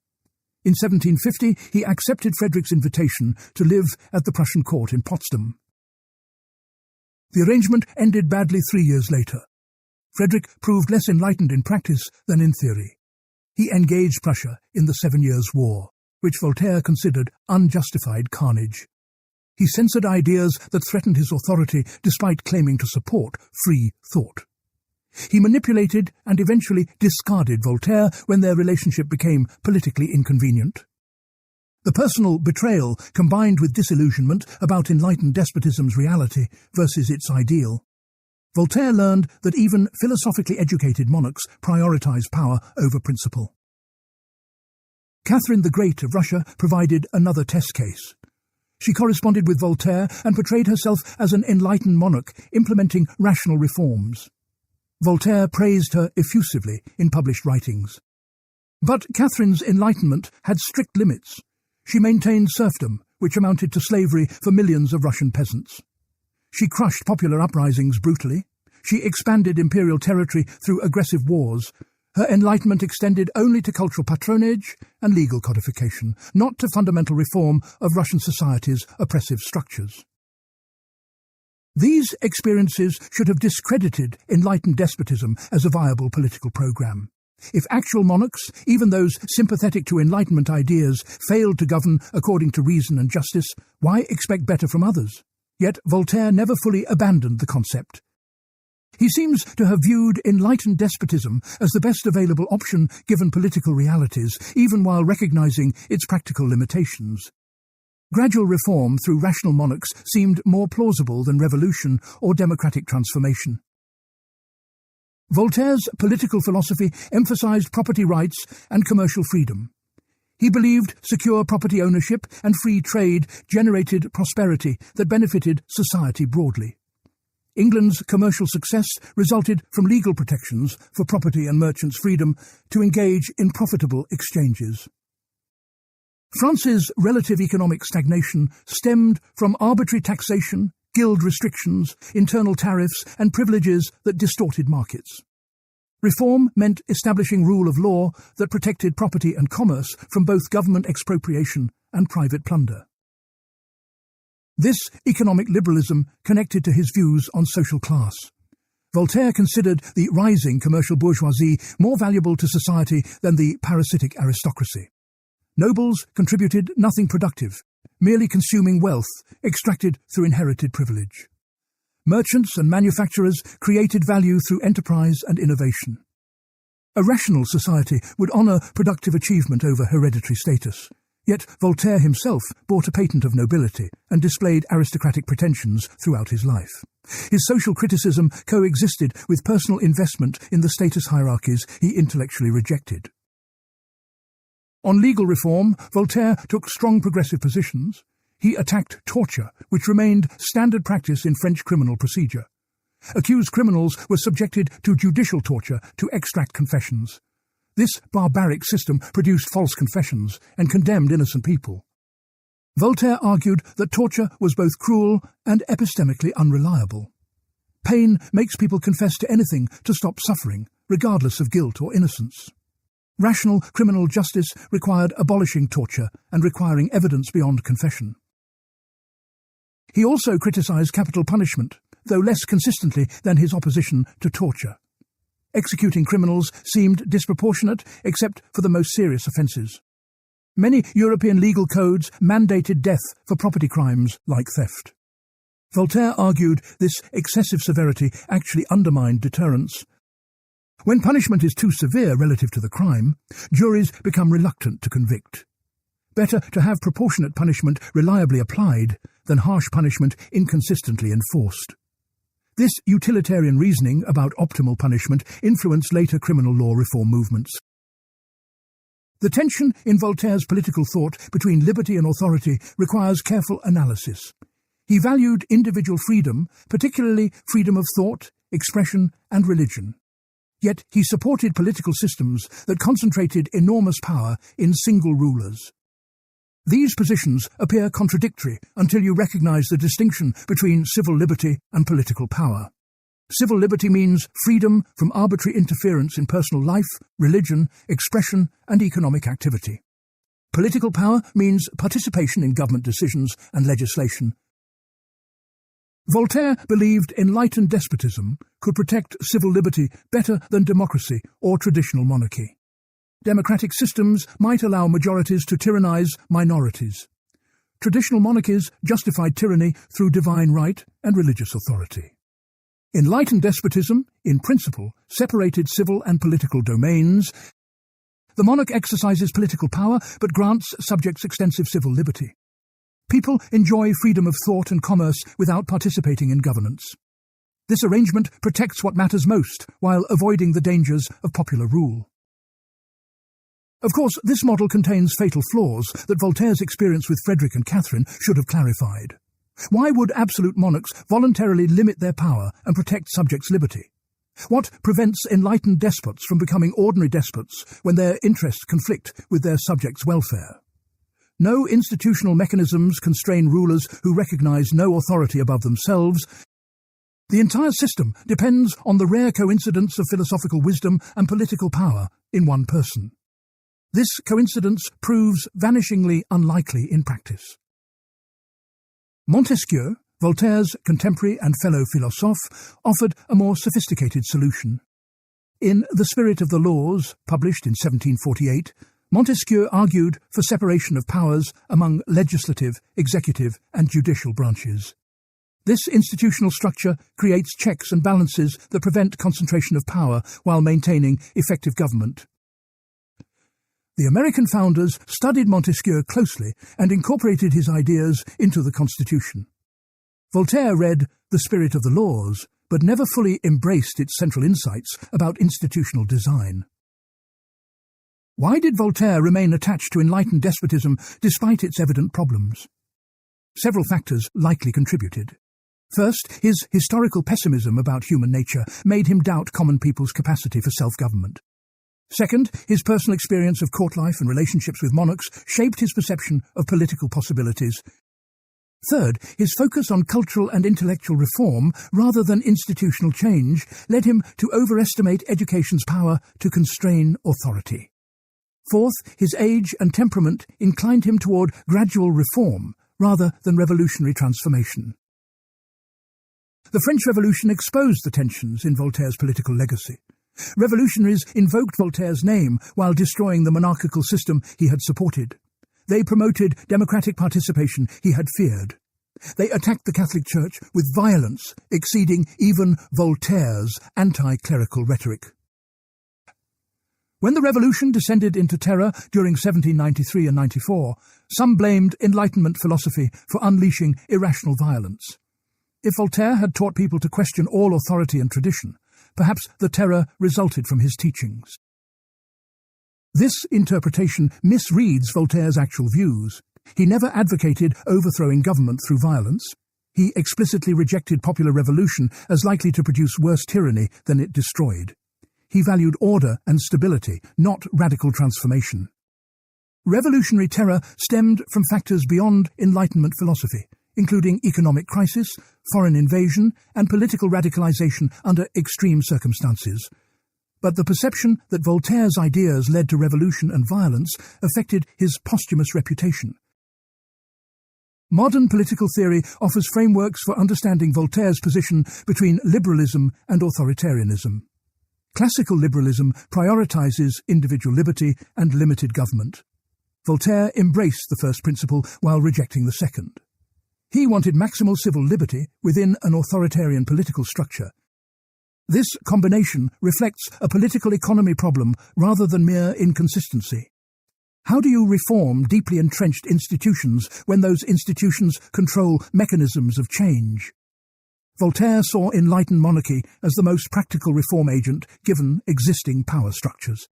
In 1750, he accepted Frederick's invitation to live at the Prussian court in Potsdam. The arrangement ended badly 3 years later. Frederick proved less enlightened in practice than in theory. He engaged Prussia in the 7 Years' War, which Voltaire considered unjustified carnage. He censored ideas that threatened his authority despite claiming to support free thought. He manipulated and eventually discarded Voltaire when their relationship became politically inconvenient. The personal betrayal combined with disillusionment about enlightened despotism's reality versus its ideal. Voltaire learned that even philosophically educated monarchs prioritize power over principle. Catherine the Great of Russia provided another test case. She corresponded with Voltaire and portrayed herself as an enlightened monarch implementing rational reforms. Voltaire praised her effusively in published writings. But Catherine's enlightenment had strict limits. She maintained serfdom, which amounted to slavery for millions of Russian peasants. She crushed popular uprisings brutally. She expanded imperial territory through aggressive wars. Her enlightenment extended only to cultural patronage and legal codification, not to fundamental reform of Russian society's oppressive structures. These experiences should have discredited enlightened despotism as a viable political program. If actual monarchs, even those sympathetic to Enlightenment ideas, failed to govern according to reason and justice, why expect better from others? Yet Voltaire never fully abandoned the concept. He seems to have viewed enlightened despotism as the best available option given political realities, even while recognizing its practical limitations. Gradual reform through rational monarchs seemed more plausible than revolution or democratic transformation. Voltaire's political philosophy emphasized property rights and commercial freedom. He believed secure property ownership and free trade generated prosperity that benefited society broadly. England's commercial success resulted from legal protections for property and merchants' freedom to engage in profitable exchanges. France's relative economic stagnation stemmed from arbitrary taxation, guild restrictions, internal tariffs, and privileges that distorted markets. Reform meant establishing rule of law that protected property and commerce from both government expropriation and private plunder. This economic liberalism connected to his views on social class. Voltaire considered the rising commercial bourgeoisie more valuable to society than the parasitic aristocracy. Nobles contributed nothing productive, merely consuming wealth extracted through inherited privilege. Merchants and manufacturers created value through enterprise and innovation. A rational society would honour productive achievement over hereditary status. Yet Voltaire himself bought a patent of nobility and displayed aristocratic pretensions throughout his life. His social criticism coexisted with personal investment in the status hierarchies he intellectually rejected. On legal reform, Voltaire took strong progressive positions. He attacked torture, which remained standard practice in French criminal procedure. Accused criminals were subjected to judicial torture to extract confessions. This barbaric system produced false confessions and condemned innocent people. Voltaire argued that torture was both cruel and epistemically unreliable. Pain makes people confess to anything to stop suffering, regardless of guilt or innocence. Rational criminal justice required abolishing torture and requiring evidence beyond confession. He also criticized capital punishment, though less consistently than his opposition to torture. Executing criminals seemed disproportionate except for the most serious offences. Many European legal codes mandated death for property crimes like theft. Voltaire argued this excessive severity actually undermined deterrence. When punishment is too severe relative to the crime, juries become reluctant to convict. Better to have proportionate punishment reliably applied than harsh punishment inconsistently enforced. This utilitarian reasoning about optimal punishment influenced later criminal law reform movements. The tension in Voltaire's political thought between liberty and authority requires careful analysis. He valued individual freedom, particularly freedom of thought, expression, and religion. Yet he supported political systems that concentrated enormous power in single rulers. These positions appear contradictory until you recognize the distinction between civil liberty and political power. Civil liberty means freedom from arbitrary interference in personal life, religion, expression, and economic activity. Political power means participation in government decisions and legislation. Voltaire believed enlightened despotism could protect civil liberty better than democracy or traditional monarchy. Democratic systems might allow majorities to tyrannize minorities. Traditional monarchies justified tyranny through divine right and religious authority. Enlightened despotism, in principle, separated civil and political domains. The monarch exercises political power but grants subjects extensive civil liberty. People enjoy freedom of thought and commerce without participating in governance. This arrangement protects what matters most while avoiding the dangers of popular rule. Of course, this model contains fatal flaws that Voltaire's experience with Frederick and Catherine should have clarified. Why would absolute monarchs voluntarily limit their power and protect subjects' liberty? What prevents enlightened despots from becoming ordinary despots when their interests conflict with their subjects' welfare? No institutional mechanisms constrain rulers who recognize no authority above themselves. The entire system depends on the rare coincidence of philosophical wisdom and political power in one person. This coincidence proves vanishingly unlikely in practice. Montesquieu, Voltaire's contemporary and fellow philosophe, offered a more sophisticated solution. In The Spirit of the Laws, published in 1748, Montesquieu argued for separation of powers among legislative, executive, and judicial branches. This institutional structure creates checks and balances that prevent concentration of power while maintaining effective government. The American founders studied Montesquieu closely and incorporated his ideas into the Constitution. Voltaire read The Spirit of the Laws, but never fully embraced its central insights about institutional design. Why did Voltaire remain attached to enlightened despotism despite its evident problems? Several factors likely contributed. First, his historical pessimism about human nature made him doubt common people's capacity for self-government. Second, his personal experience of court life and relationships with monarchs shaped his perception of political possibilities. Third, his focus on cultural and intellectual reform rather than institutional change led him to overestimate education's power to constrain authority. Fourth, his age and temperament inclined him toward gradual reform rather than revolutionary transformation. The French Revolution exposed the tensions in Voltaire's political legacy. Revolutionaries invoked Voltaire's name while destroying the monarchical system he had supported. They promoted democratic participation he had feared. They attacked the Catholic Church with violence, exceeding even Voltaire's anti-clerical rhetoric. When the Revolution descended into terror during 1793 and 94, some blamed Enlightenment philosophy for unleashing irrational violence. If Voltaire had taught people to question all authority and tradition, perhaps the terror resulted from his teachings. This interpretation misreads Voltaire's actual views. He never advocated overthrowing government through violence. He explicitly rejected popular revolution as likely to produce worse tyranny than it destroyed. He valued order and stability, not radical transformation. Revolutionary terror stemmed from factors beyond Enlightenment philosophy, including economic crisis, foreign invasion, and political radicalization under extreme circumstances. But the perception that Voltaire's ideas led to revolution and violence affected his posthumous reputation. Modern political theory offers frameworks for understanding Voltaire's position between liberalism and authoritarianism. Classical liberalism prioritizes individual liberty and limited government. Voltaire embraced the first principle while rejecting the second. He wanted maximal civil liberty within an authoritarian political structure. This combination reflects a political economy problem rather than mere inconsistency. How do you reform deeply entrenched institutions when those institutions control mechanisms of change? Voltaire saw enlightened monarchy as the most practical reform agent given existing power structures.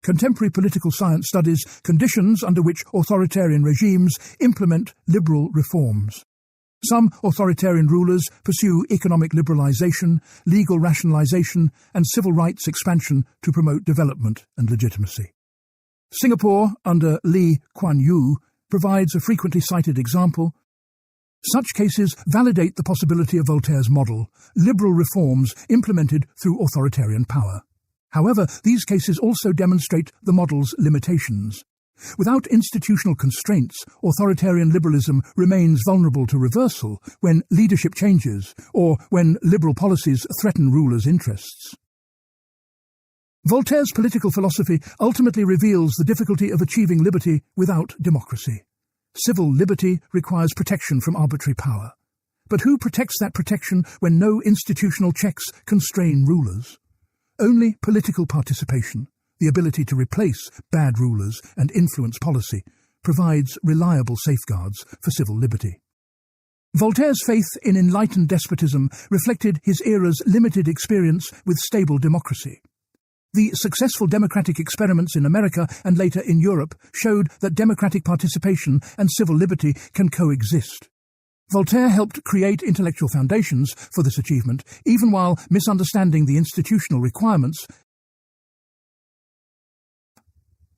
Contemporary political science studies conditions under which authoritarian regimes implement liberal reforms. Some authoritarian rulers pursue economic liberalization, legal rationalization, and civil rights expansion to promote development and legitimacy. Singapore, under Lee Kuan Yew, provides a frequently cited example. Such cases validate the possibility of Voltaire's model, liberal reforms implemented through authoritarian power. However, these cases also demonstrate the model's limitations. Without institutional constraints, authoritarian liberalism remains vulnerable to reversal when leadership changes or when liberal policies threaten rulers' interests. Voltaire's political philosophy ultimately reveals the difficulty of achieving liberty without democracy. Civil liberty requires protection from arbitrary power. But who protects that protection when no institutional checks constrain rulers? Only political participation, the ability to replace bad rulers and influence policy, provides reliable safeguards for civil liberty. Voltaire's faith in enlightened despotism reflected his era's limited experience with stable democracy. The successful democratic experiments in America and later in Europe showed that democratic participation and civil liberty can coexist. Voltaire helped create intellectual foundations for this achievement, even while misunderstanding the institutional requirements.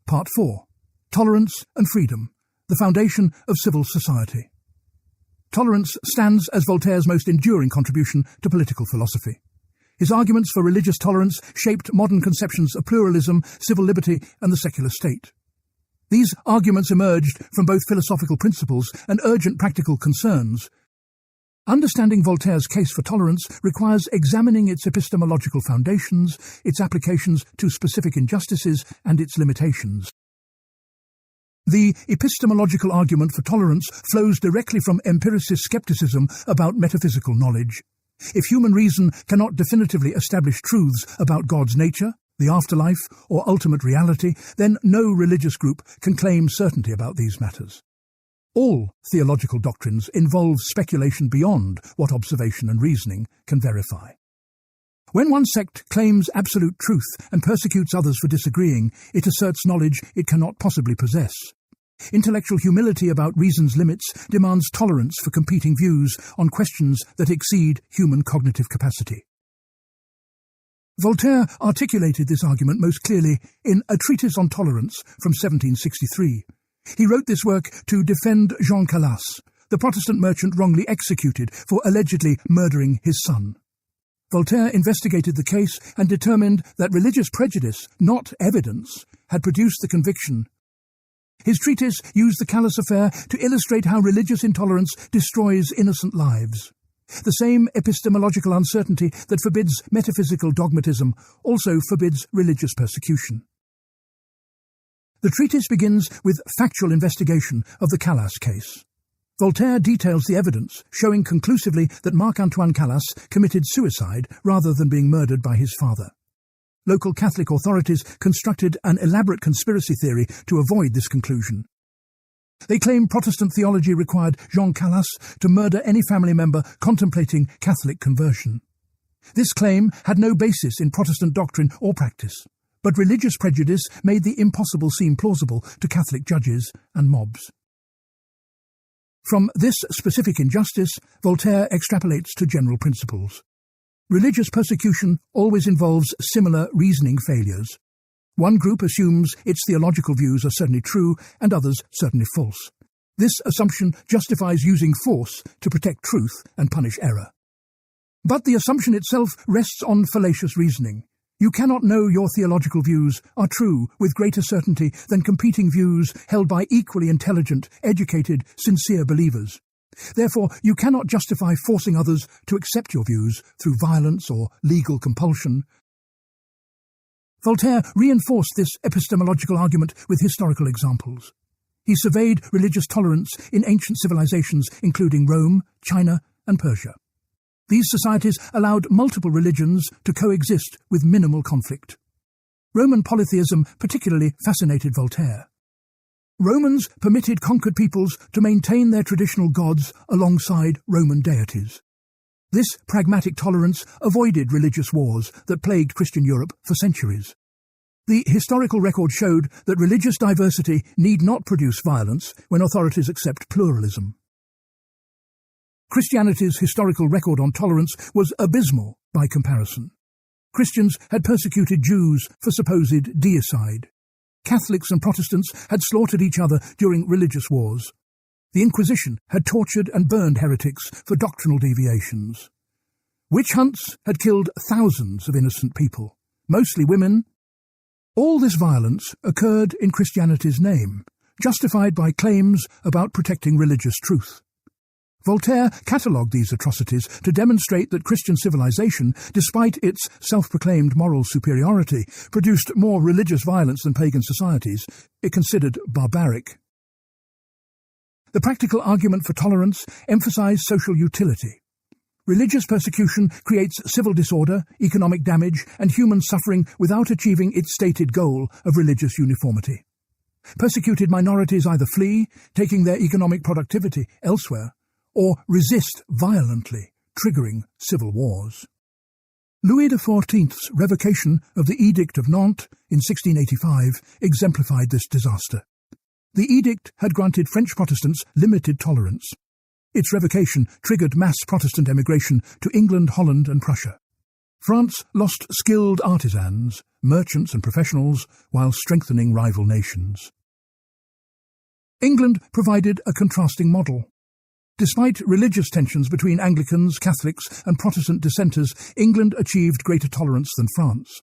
Part 4. Tolerance and Freedom, the Foundation of Civil Society. Tolerance stands as Voltaire's most enduring contribution to political philosophy. His arguments for religious tolerance shaped modern conceptions of pluralism, civil liberty, and the secular state. These arguments emerged from both philosophical principles and urgent practical concerns. Understanding Voltaire's case for tolerance requires examining its epistemological foundations, its applications to specific injustices, and its limitations. The epistemological argument for tolerance flows directly from empiricist skepticism about metaphysical knowledge. If human reason cannot definitively establish truths about God's nature, the afterlife, or ultimate reality, then no religious group can claim certainty about these matters. All theological doctrines involve speculation beyond what observation and reasoning can verify. When one sect claims absolute truth and persecutes others for disagreeing, it asserts knowledge it cannot possibly possess. Intellectual humility about reason's limits demands tolerance for competing views on questions that exceed human cognitive capacity. Voltaire articulated this argument most clearly in A Treatise on Tolerance from 1763. He wrote this work to defend Jean Calas, the Protestant merchant wrongly executed for allegedly murdering his son. Voltaire investigated the case and determined that religious prejudice, not evidence, had produced the conviction. His treatise used the Calas affair to illustrate how religious intolerance destroys innocent lives. The same epistemological uncertainty that forbids metaphysical dogmatism also forbids religious persecution. The treatise begins with factual investigation of the Calas case. Voltaire details the evidence, showing conclusively that Marc-Antoine Calas committed suicide rather than being murdered by his father. Local Catholic authorities constructed an elaborate conspiracy theory to avoid this conclusion. They claim Protestant theology required Jean Calas to murder any family member contemplating Catholic conversion. This claim had no basis in Protestant doctrine or practice, but religious prejudice made the impossible seem plausible to Catholic judges and mobs. From this specific injustice, Voltaire extrapolates to general principles. Religious persecution always involves similar reasoning failures. One group assumes its theological views are certainly true and others certainly false. This assumption justifies using force to protect truth and punish error. But the assumption itself rests on fallacious reasoning. You cannot know your theological views are true with greater certainty than competing views held by equally intelligent, educated, sincere believers. Therefore, you cannot justify forcing others to accept your views through violence or legal compulsion. Voltaire reinforced this epistemological argument with historical examples. He surveyed religious tolerance in ancient civilizations including Rome, China, and Persia. These societies allowed multiple religions to coexist with minimal conflict. Roman polytheism particularly fascinated Voltaire. Romans permitted conquered peoples to maintain their traditional gods alongside Roman deities. This pragmatic tolerance avoided religious wars that plagued Christian Europe for centuries. The historical record showed that religious diversity need not produce violence when authorities accept pluralism. Christianity's historical record on tolerance was abysmal by comparison. Christians had persecuted Jews for supposed deicide. Catholics and Protestants had slaughtered each other during religious wars. The Inquisition had tortured and burned heretics for doctrinal deviations. Witch hunts had killed thousands of innocent people, mostly women. All this violence occurred in Christianity's name, justified by claims about protecting religious truth. Voltaire catalogued these atrocities to demonstrate that Christian civilization, despite its self-proclaimed moral superiority, produced more religious violence than pagan societies it considered barbaric. The practical argument for tolerance emphasized social utility. Religious persecution creates civil disorder, economic damage, and human suffering without achieving its stated goal of religious uniformity. Persecuted minorities either flee, taking their economic productivity elsewhere, or resist violently, triggering civil wars. Louis XIV's revocation of the Edict of Nantes in 1685 exemplified this disaster. The edict had granted French Protestants limited tolerance. Its revocation triggered mass Protestant emigration to England, Holland, and Prussia. France lost skilled artisans, merchants, and professionals while strengthening rival nations. England provided a contrasting model. Despite religious tensions between Anglicans, Catholics, and Protestant dissenters, England achieved greater tolerance than France.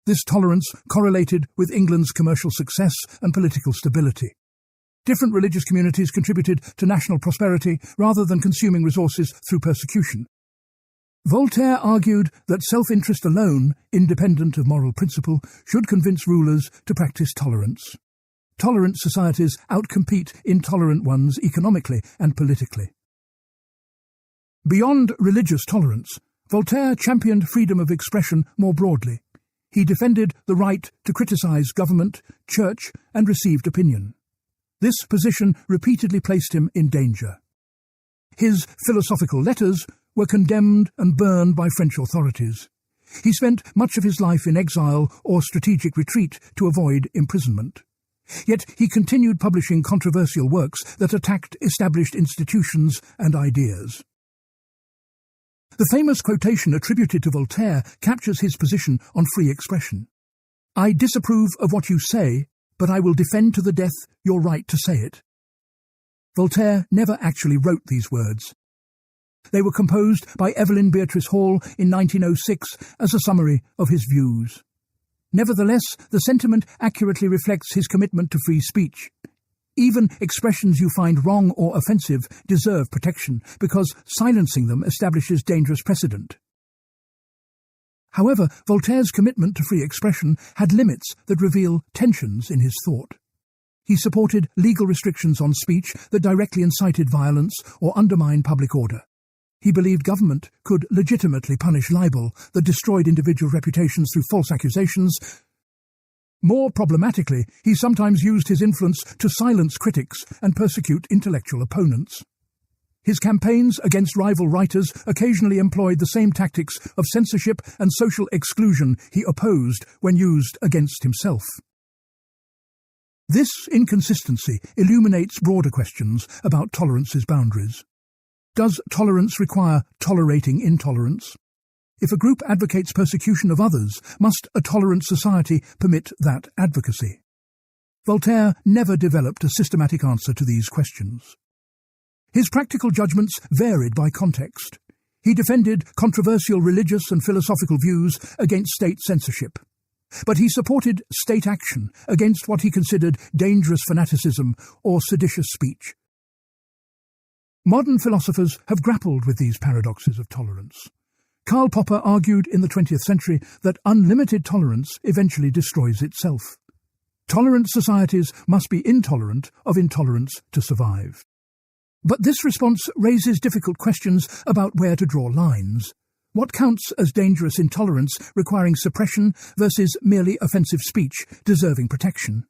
This tolerance correlated with England's commercial success and political stability. Different religious communities contributed to national prosperity rather than consuming resources through persecution. Voltaire argued that self-interest alone, independent of moral principle, should convince rulers to practice tolerance. tolerant societies outcompete intolerant ones economically and politically. Beyond religious tolerance, Voltaire championed freedom of expression more broadly. He defended the right to criticize government, church, and received opinion. This position repeatedly placed him in danger. His philosophical letters were condemned and burned by French authorities. He spent much of his life in exile or strategic retreat to avoid imprisonment. Yet he continued publishing controversial works that attacked established institutions and ideas. The famous quotation attributed to Voltaire captures his position on free expression. "I disapprove of what you say, but I will defend to the death your right to say it." Voltaire never actually wrote these words. They were composed by Evelyn Beatrice Hall in 1906 as a summary of his views. Nevertheless, the sentiment accurately reflects his commitment to free speech. Even expressions you find wrong or offensive deserve protection, because silencing them establishes dangerous precedent. However, Voltaire's commitment to free expression had limits that reveal tensions in his thought. He supported legal restrictions on speech that directly incited violence or undermined public order. He believed government could legitimately punish libel that destroyed individual reputations through false accusations. More problematically, he sometimes used his influence to silence critics and persecute intellectual opponents. His campaigns against rival writers occasionally employed the same tactics of censorship and social exclusion he opposed when used against himself. This inconsistency illuminates broader questions about tolerance's boundaries. Does tolerance require tolerating intolerance? If a group advocates persecution of others, must a tolerant society permit that advocacy? Voltaire never developed a systematic answer to these questions. His practical judgments varied by context. He defended controversial religious and philosophical views against state censorship. But he supported state action against what he considered dangerous fanaticism or seditious speech. Modern philosophers have grappled with these paradoxes of tolerance. Karl Popper argued in the 20th century that unlimited tolerance eventually destroys itself. Tolerant societies must be intolerant of intolerance to survive. But this response raises difficult questions about where to draw lines. What counts as dangerous intolerance requiring suppression versus merely offensive speech deserving protection?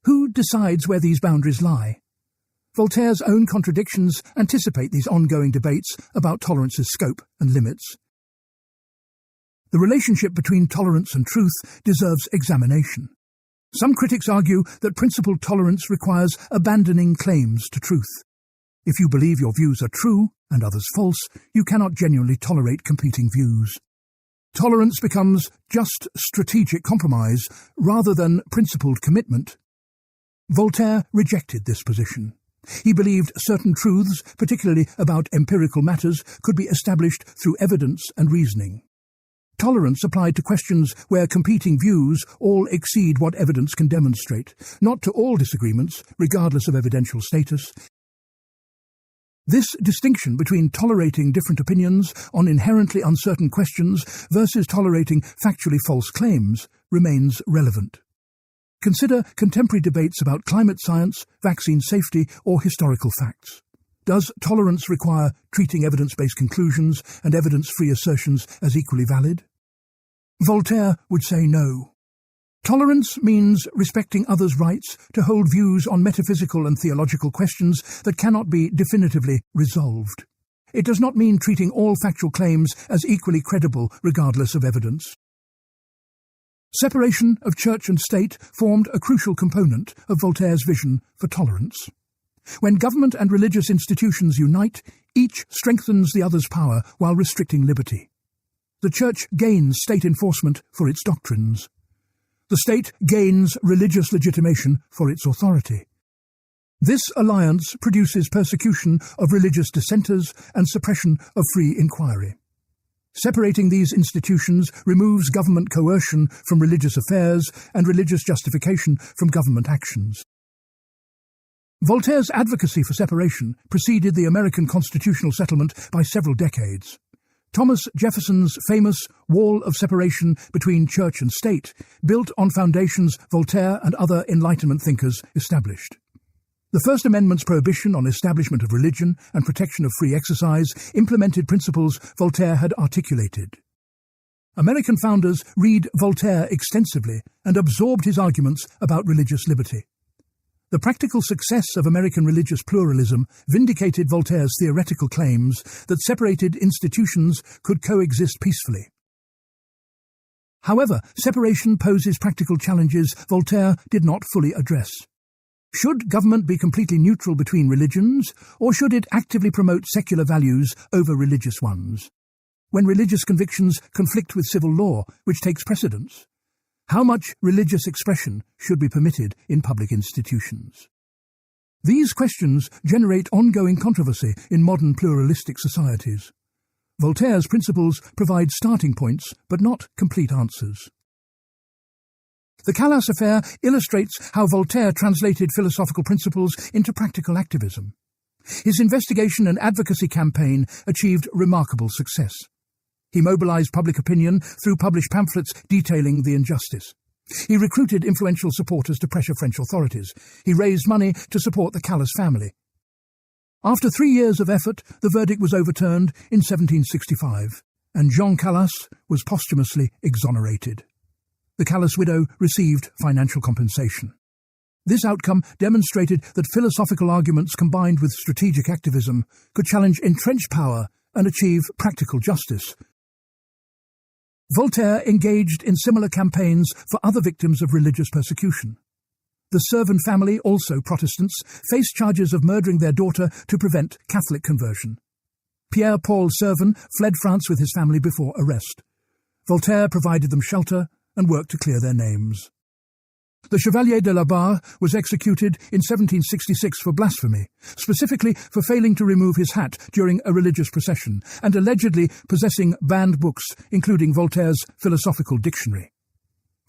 Who decides where these boundaries lie? Voltaire's own contradictions anticipate these ongoing debates about tolerance's scope and limits. The relationship between tolerance and truth deserves examination. Some critics argue that principled tolerance requires abandoning claims to truth. If you believe your views are true and others false, you cannot genuinely tolerate competing views. Tolerance becomes just strategic compromise rather than principled commitment. Voltaire rejected this position. He believed certain truths, particularly about empirical matters, could be established through evidence and reasoning. Tolerance applied to questions where competing views all exceed what evidence can demonstrate, not to all disagreements, regardless of evidential status. This distinction between tolerating different opinions on inherently uncertain questions versus tolerating factually false claims remains relevant. Consider contemporary debates about climate science, vaccine safety, or historical facts. Does tolerance require treating evidence-based conclusions and evidence-free assertions as equally valid? Voltaire would say no. Tolerance means respecting others' rights to hold views on metaphysical and theological questions that cannot be definitively resolved. It does not mean treating all factual claims as equally credible regardless of evidence. Separation of church and state formed a crucial component of Voltaire's vision for tolerance. When government and religious institutions unite, each strengthens the other's power while restricting liberty. The church gains state enforcement for its doctrines. The state gains religious legitimation for its authority. This alliance produces persecution of religious dissenters and suppression of free inquiry. Separating these institutions removes government coercion from religious affairs and religious justification from government actions. Voltaire's advocacy for separation preceded the American constitutional settlement by several decades. Thomas Jefferson's famous wall of separation between church and state, built on foundations Voltaire and other Enlightenment thinkers established. The First Amendment's prohibition on establishment of religion and protection of free exercise implemented principles Voltaire had articulated. American founders read Voltaire extensively and absorbed his arguments about religious liberty. The practical success of American religious pluralism vindicated Voltaire's theoretical claims that separated institutions could coexist peacefully. However, separation poses practical challenges Voltaire did not fully address. Should government be completely neutral between religions, or should it actively promote secular values over religious ones? When religious convictions conflict with civil law, which takes precedence, how much religious expression should be permitted in public institutions? These questions generate ongoing controversy in modern pluralistic societies. Voltaire's principles provide starting points, but not complete answers. The Calas affair illustrates how Voltaire translated philosophical principles into practical activism. His investigation and advocacy campaign achieved remarkable success. He mobilized public opinion through published pamphlets detailing the injustice. He recruited influential supporters to pressure French authorities. He raised money to support the Calas family. After 3 years of effort, the verdict was overturned in 1765, and Jean Calas was posthumously exonerated. The Calas widow received financial compensation. This outcome demonstrated that philosophical arguments combined with strategic activism could challenge entrenched power and achieve practical justice. Voltaire engaged in similar campaigns for other victims of religious persecution. The Servan family, also Protestants, faced charges of murdering their daughter to prevent Catholic conversion. Pierre-Paul Servan fled France with his family before arrest. Voltaire provided them shelter and worked to clear their names. The Chevalier de la Barre was executed in 1766 for blasphemy, specifically for failing to remove his hat during a religious procession and allegedly possessing banned books, including Voltaire's Philosophical Dictionary.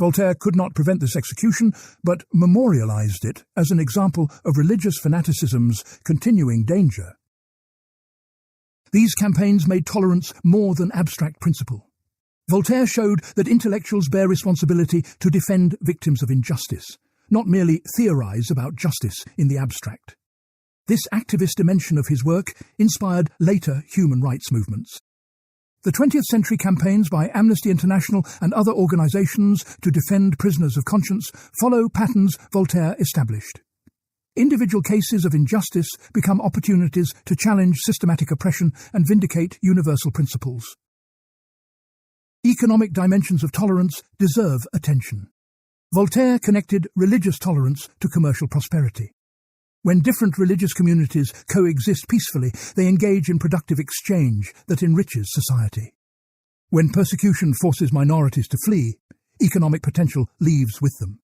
Voltaire could not prevent this execution, but memorialized it as an example of religious fanaticism's continuing danger. These campaigns made tolerance more than abstract principle. Voltaire showed that intellectuals bear responsibility to defend victims of injustice, not merely theorize about justice in the abstract. This activist dimension of his work inspired later human rights movements. The 20th century campaigns by Amnesty International and other organizations to defend prisoners of conscience follow patterns Voltaire established. Individual cases of injustice become opportunities to challenge systematic oppression and vindicate universal principles. Economic dimensions of tolerance deserve attention. Voltaire connected religious tolerance to commercial prosperity. When different religious communities coexist peacefully, they engage in productive exchange that enriches society. When persecution forces minorities to flee, economic potential leaves with them.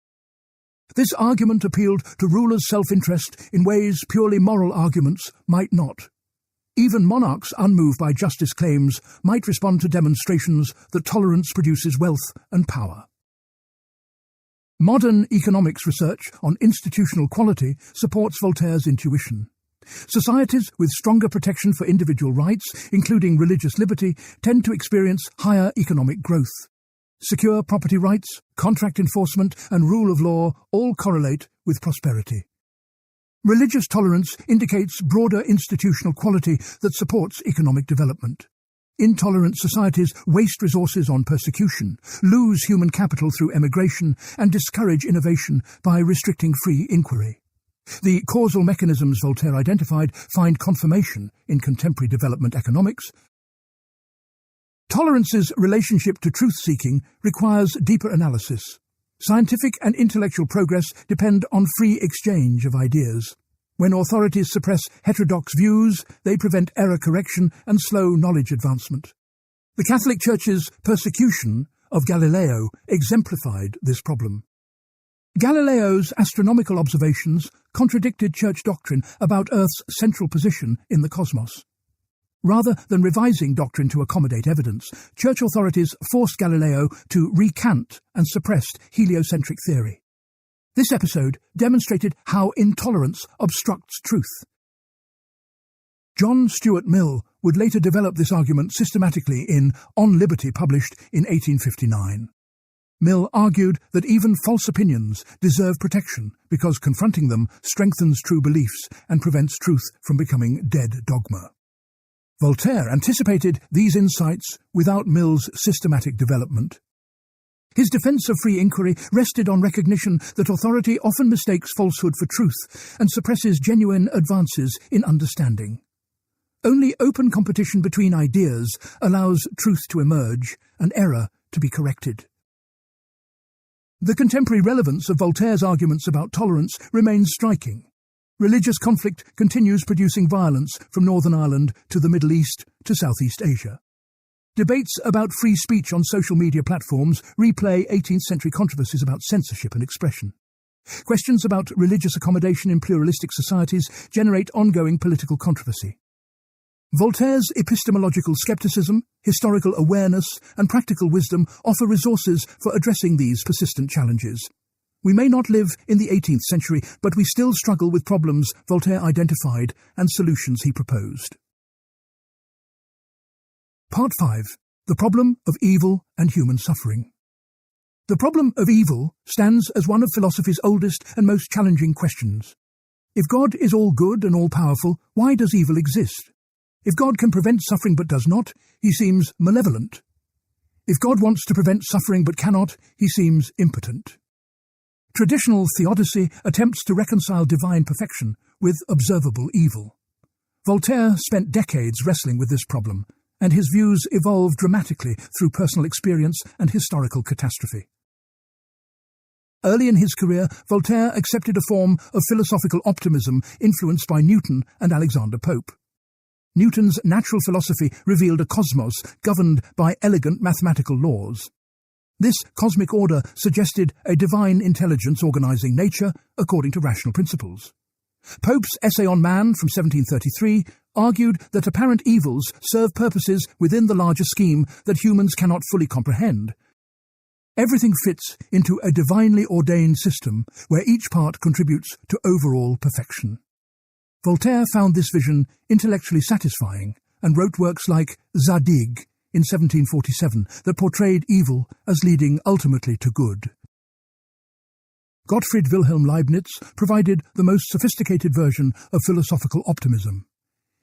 This argument appealed to rulers' self-interest in ways purely moral arguments might not. Even monarchs unmoved by justice claims might respond to demonstrations that tolerance produces wealth and power. Modern economics research on institutional quality supports Voltaire's intuition. Societies with stronger protection for individual rights, including religious liberty, tend to experience higher economic growth. Secure property rights, contract enforcement, and rule of law all correlate with prosperity. Religious tolerance indicates broader institutional quality that supports economic development. Intolerant societies waste resources on persecution, lose human capital through emigration, and discourage innovation by restricting free inquiry. The causal mechanisms Voltaire identified find confirmation in contemporary development economics. Tolerance's relationship to truth-seeking requires deeper analysis. Scientific and intellectual progress depend on free exchange of ideas. When authorities suppress heterodox views, they prevent error correction and slow knowledge advancement. The Catholic Church's persecution of Galileo exemplified this problem. Galileo's astronomical observations contradicted Church doctrine about Earth's central position in the cosmos. Rather than revising doctrine to accommodate evidence, Church authorities forced Galileo to recant and suppressed heliocentric theory. This episode demonstrated how intolerance obstructs truth. John Stuart Mill would later develop this argument systematically in On Liberty, published in 1859. Mill argued that even false opinions deserve protection because confronting them strengthens true beliefs and prevents truth from becoming dead dogma. Voltaire anticipated these insights without Mill's systematic development. His defense of free inquiry rested on recognition that authority often mistakes falsehood for truth and suppresses genuine advances in understanding. Only open competition between ideas allows truth to emerge and error to be corrected. The contemporary relevance of Voltaire's arguments about tolerance remains striking. Religious conflict continues producing violence from Northern Ireland to the Middle East to Southeast Asia. Debates about free speech on social media platforms replay 18th-century controversies about censorship and expression. Questions about religious accommodation in pluralistic societies generate ongoing political controversy. Voltaire's epistemological skepticism, historical awareness, and practical wisdom offer resources for addressing these persistent challenges. We may not live in the 18th century, but we still struggle with problems Voltaire identified and solutions he proposed. Part 5. The Problem of Evil and Human Suffering. The problem of evil stands as one of philosophy's oldest and most challenging questions. If God is all good and all-powerful, why does evil exist? If God can prevent suffering but does not, he seems malevolent. If God wants to prevent suffering but cannot, he seems impotent. Traditional theodicy attempts to reconcile divine perfection with observable evil. Voltaire spent decades wrestling with this problem, and his views evolved dramatically through personal experience and historical catastrophe. Early in his career, Voltaire accepted a form of philosophical optimism influenced by Newton and Alexander Pope. Newton's natural philosophy revealed a cosmos governed by elegant mathematical laws. This cosmic order suggested a divine intelligence organizing nature according to rational principles. Pope's Essay on Man from 1733 argued that apparent evils serve purposes within the larger scheme that humans cannot fully comprehend. Everything fits into a divinely ordained system where each part contributes to overall perfection. Voltaire found this vision intellectually satisfying and wrote works like Zadig in 1747 that portrayed evil as leading ultimately to good. Gottfried Wilhelm Leibniz provided the most sophisticated version of philosophical optimism.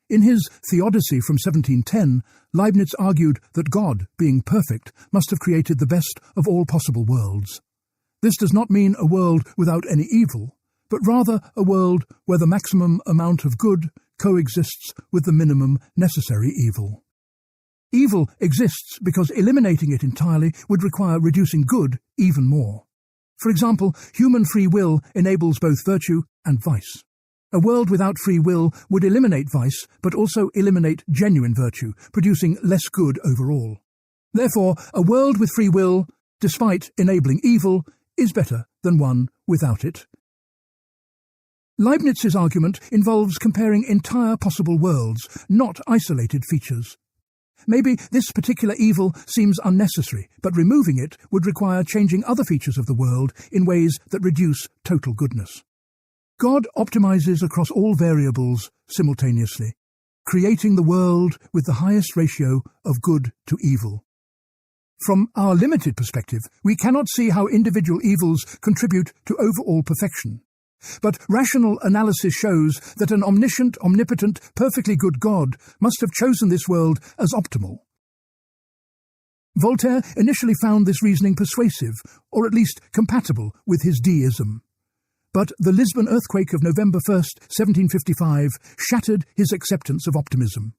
In his Theodicy from 1710, Leibniz argued that God, being perfect, must have created the best of all possible worlds. This does not mean a world without any evil, but rather a world where the maximum amount of good coexists with the minimum necessary evil. Evil exists because eliminating it entirely would require reducing good even more. For example, human free will enables both virtue and vice. A world without free will would eliminate vice, but also eliminate genuine virtue, producing less good overall. Therefore, a world with free will, despite enabling evil, is better than one without it. Leibniz's argument involves comparing entire possible worlds, not isolated features. Maybe this particular evil seems unnecessary, but removing it would require changing other features of the world in ways that reduce total goodness. God optimizes across all variables simultaneously, creating the world with the highest ratio of good to evil. From our limited perspective, we cannot see how individual evils contribute to overall perfection. But rational analysis shows that an omniscient, omnipotent, perfectly good God must have chosen this world as optimal. Voltaire initially found this reasoning persuasive, or at least compatible with his deism. But the Lisbon earthquake of November 1st, 1755, shattered his acceptance of optimism.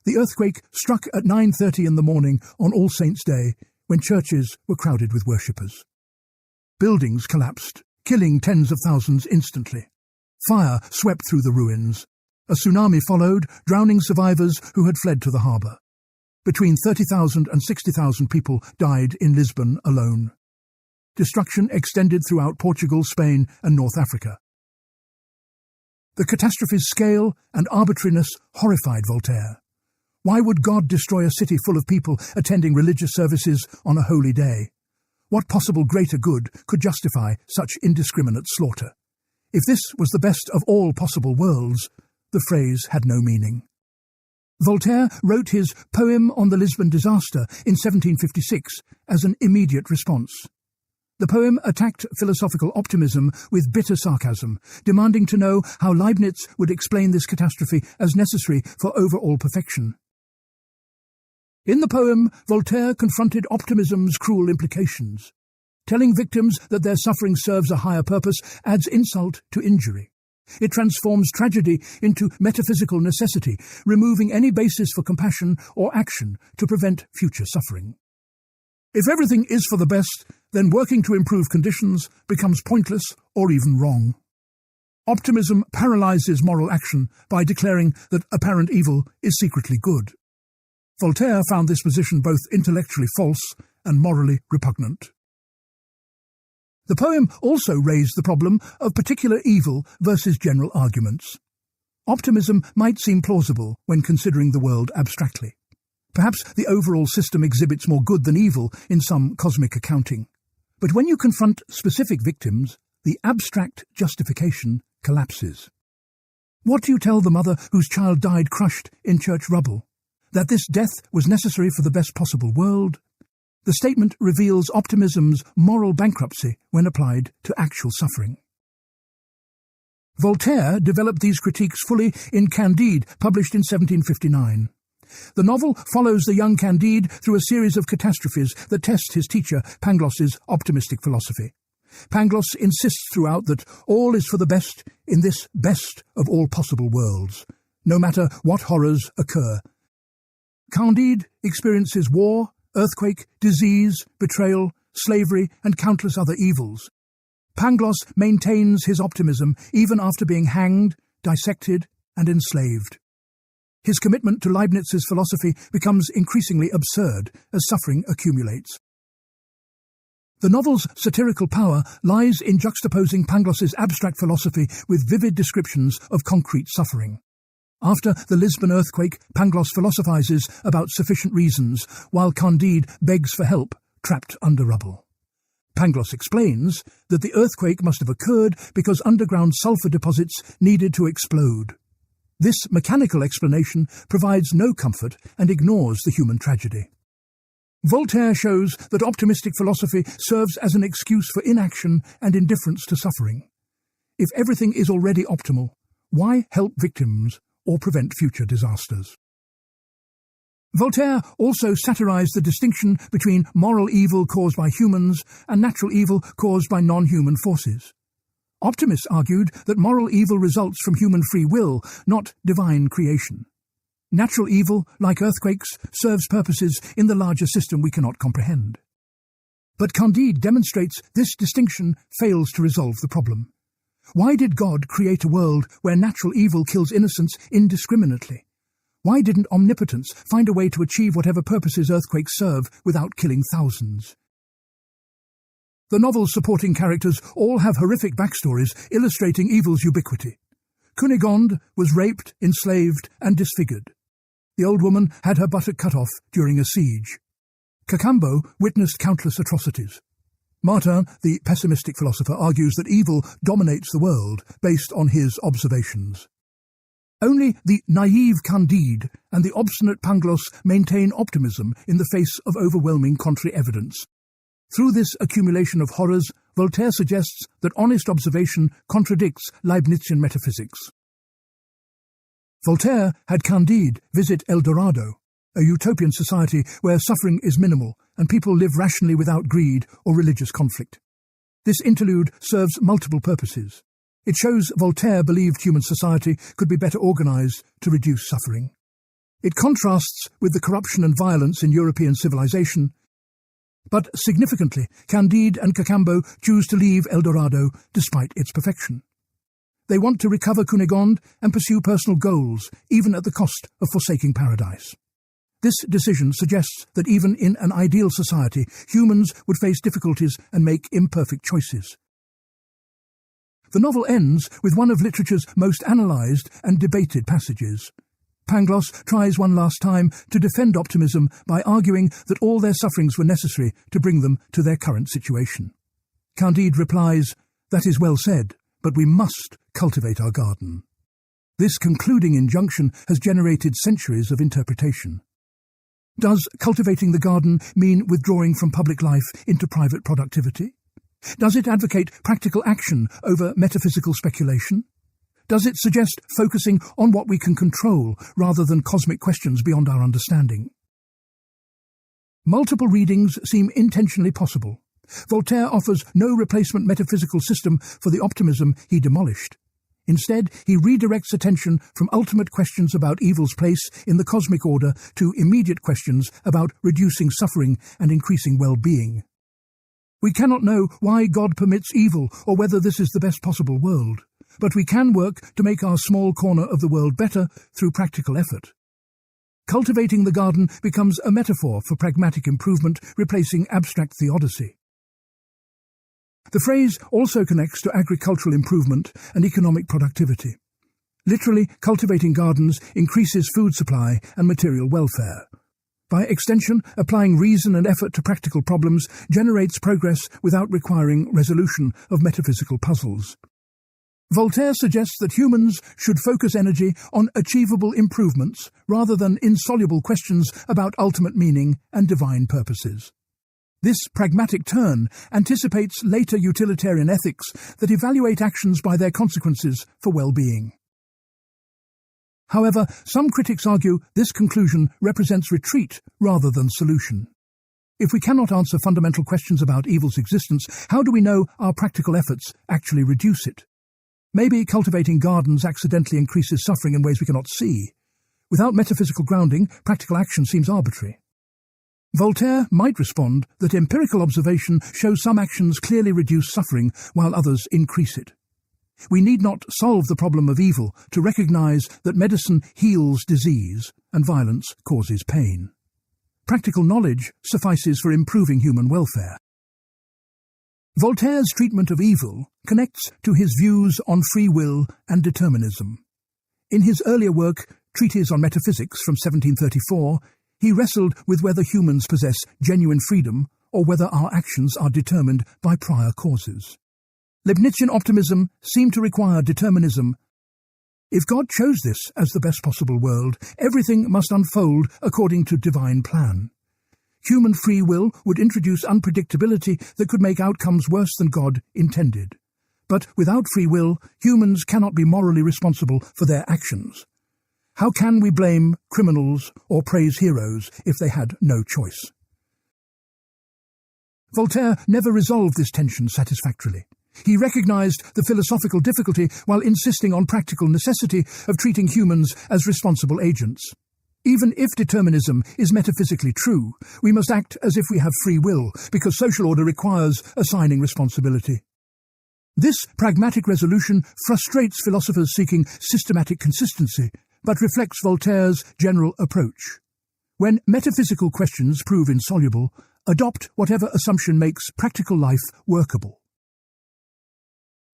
The earthquake struck at 9:30 in the morning on All Saints' Day, when churches were crowded with worshippers. Buildings collapsed, killing tens of thousands instantly. Fire swept through the ruins. A tsunami followed, drowning survivors who had fled to the harbour. Between 30,000 and 60,000 people died in Lisbon alone. Destruction extended throughout Portugal, Spain, and North Africa. The catastrophe's scale and arbitrariness horrified Voltaire. Why would God destroy a city full of people attending religious services on a holy day? What possible greater good could justify such indiscriminate slaughter? If this was the best of all possible worlds, the phrase had no meaning. Voltaire wrote his poem on the Lisbon disaster in 1756 as an immediate response. The poem attacked philosophical optimism with bitter sarcasm, demanding to know how Leibniz would explain this catastrophe as necessary for overall perfection. In the poem, Voltaire confronted optimism's cruel implications. Telling victims that their suffering serves a higher purpose adds insult to injury. It transforms tragedy into metaphysical necessity, removing any basis for compassion or action to prevent future suffering. If everything is for the best, then working to improve conditions becomes pointless or even wrong. Optimism paralyzes moral action by declaring that apparent evil is secretly good. Voltaire found this position both intellectually false and morally repugnant. The poem also raised the problem of particular evil versus general arguments. Optimism might seem plausible when considering the world abstractly. Perhaps the overall system exhibits more good than evil in some cosmic accounting. But when you confront specific victims, the abstract justification collapses. What do you tell the mother whose child died crushed in church rubble? That this death was necessary for the best possible world? The statement reveals optimism's moral bankruptcy when applied to actual suffering. Voltaire developed these critiques fully in Candide, published in 1759. The novel follows the young Candide through a series of catastrophes that test his teacher Pangloss's optimistic philosophy. Pangloss insists throughout that all is for the best in this best of all possible worlds, no matter what horrors occur. Candide experiences war, earthquake, disease, betrayal, slavery, and countless other evils. Pangloss maintains his optimism even after being hanged, dissected, and enslaved. His commitment to Leibniz's philosophy becomes increasingly absurd as suffering accumulates. The novel's satirical power lies in juxtaposing Pangloss's abstract philosophy with vivid descriptions of concrete suffering. After the Lisbon earthquake, Pangloss philosophizes about sufficient reasons, while Candide begs for help, trapped under rubble. Pangloss explains that the earthquake must have occurred because underground sulfur deposits needed to explode. This mechanical explanation provides no comfort and ignores the human tragedy. Voltaire shows that optimistic philosophy serves as an excuse for inaction and indifference to suffering. If everything is already optimal, why help victims or prevent future disasters? Voltaire also satirized the distinction between moral evil caused by humans and natural evil caused by non-human forces. Optimists argued that moral evil results from human free will, not divine creation. Natural evil, like earthquakes, serves purposes in the larger system we cannot comprehend. But Candide demonstrates this distinction fails to resolve the problem. Why did God create a world where natural evil kills innocents indiscriminately? Why didn't omnipotence find a way to achieve whatever purposes earthquakes serve without killing thousands? The novel's supporting characters all have horrific backstories illustrating evil's ubiquity. Cunegonde was raped, enslaved, and disfigured. The old woman had her buttock cut off during a siege. Cacambo witnessed countless atrocities. Martin, the pessimistic philosopher, argues that evil dominates the world based on his observations. Only the naive Candide and the obstinate Pangloss maintain optimism in the face of overwhelming contrary evidence. Through this accumulation of horrors, Voltaire suggests that honest observation contradicts Leibnizian metaphysics. Voltaire had Candide visit El Dorado, a utopian society where suffering is minimal and people live rationally without greed or religious conflict. This interlude serves multiple purposes. It shows Voltaire believed human society could be better organized to reduce suffering. It contrasts with the corruption and violence in European civilization. But significantly, Candide and Cacambo choose to leave El Dorado despite its perfection. They want to recover Cunegonde and pursue personal goals, even at the cost of forsaking paradise. This decision suggests that even in an ideal society, humans would face difficulties and make imperfect choices. The novel ends with one of literature's most analysed and debated passages. Pangloss tries one last time to defend optimism by arguing that all their sufferings were necessary to bring them to their current situation. Candide replies, "That is well said, but we must cultivate our garden." This concluding injunction has generated centuries of interpretation. Does cultivating the garden mean withdrawing from public life into private productivity? Does it advocate practical action over metaphysical speculation? Does it suggest focusing on what we can control rather than cosmic questions beyond our understanding? Multiple readings seem intentionally possible. Voltaire offers no replacement metaphysical system for the optimism he demolished. Instead, he redirects attention from ultimate questions about evil's place in the cosmic order to immediate questions about reducing suffering and increasing well-being. We cannot know why God permits evil or whether this is the best possible world, but we can work to make our small corner of the world better through practical effort. Cultivating the garden becomes a metaphor for pragmatic improvement, replacing abstract theodicy. The phrase also connects to agricultural improvement and economic productivity. Literally, cultivating gardens increases food supply and material welfare. By extension, applying reason and effort to practical problems generates progress without requiring resolution of metaphysical puzzles. Voltaire suggests that humans should focus energy on achievable improvements rather than insoluble questions about ultimate meaning and divine purposes. This pragmatic turn anticipates later utilitarian ethics that evaluate actions by their consequences for well-being. However, some critics argue this conclusion represents retreat rather than solution. If we cannot answer fundamental questions about evil's existence, how do we know our practical efforts actually reduce it? Maybe cultivating gardens accidentally increases suffering in ways we cannot see. Without metaphysical grounding, practical action seems arbitrary. Voltaire might respond that empirical observation shows some actions clearly reduce suffering while others increase it. We need not solve the problem of evil to recognize that medicine heals disease and violence causes pain. Practical knowledge suffices for improving human welfare. Voltaire's treatment of evil connects to his views on free will and determinism. In his earlier work, Treatise on Metaphysics from 1734, he wrestled with whether humans possess genuine freedom or whether our actions are determined by prior causes. Leibnizian optimism seemed to require determinism. If God chose this as the best possible world, everything must unfold according to divine plan. Human free will would introduce unpredictability that could make outcomes worse than God intended. But without free will, humans cannot be morally responsible for their actions. How can we blame criminals or praise heroes if they had no choice? Voltaire never resolved this tension satisfactorily. He recognized the philosophical difficulty while insisting on practical necessity of treating humans as responsible agents. Even if determinism is metaphysically true, we must act as if we have free will, because social order requires assigning responsibility. This pragmatic resolution frustrates philosophers seeking systematic consistency, but reflects Voltaire's general approach. When metaphysical questions prove insoluble, adopt whatever assumption makes practical life workable.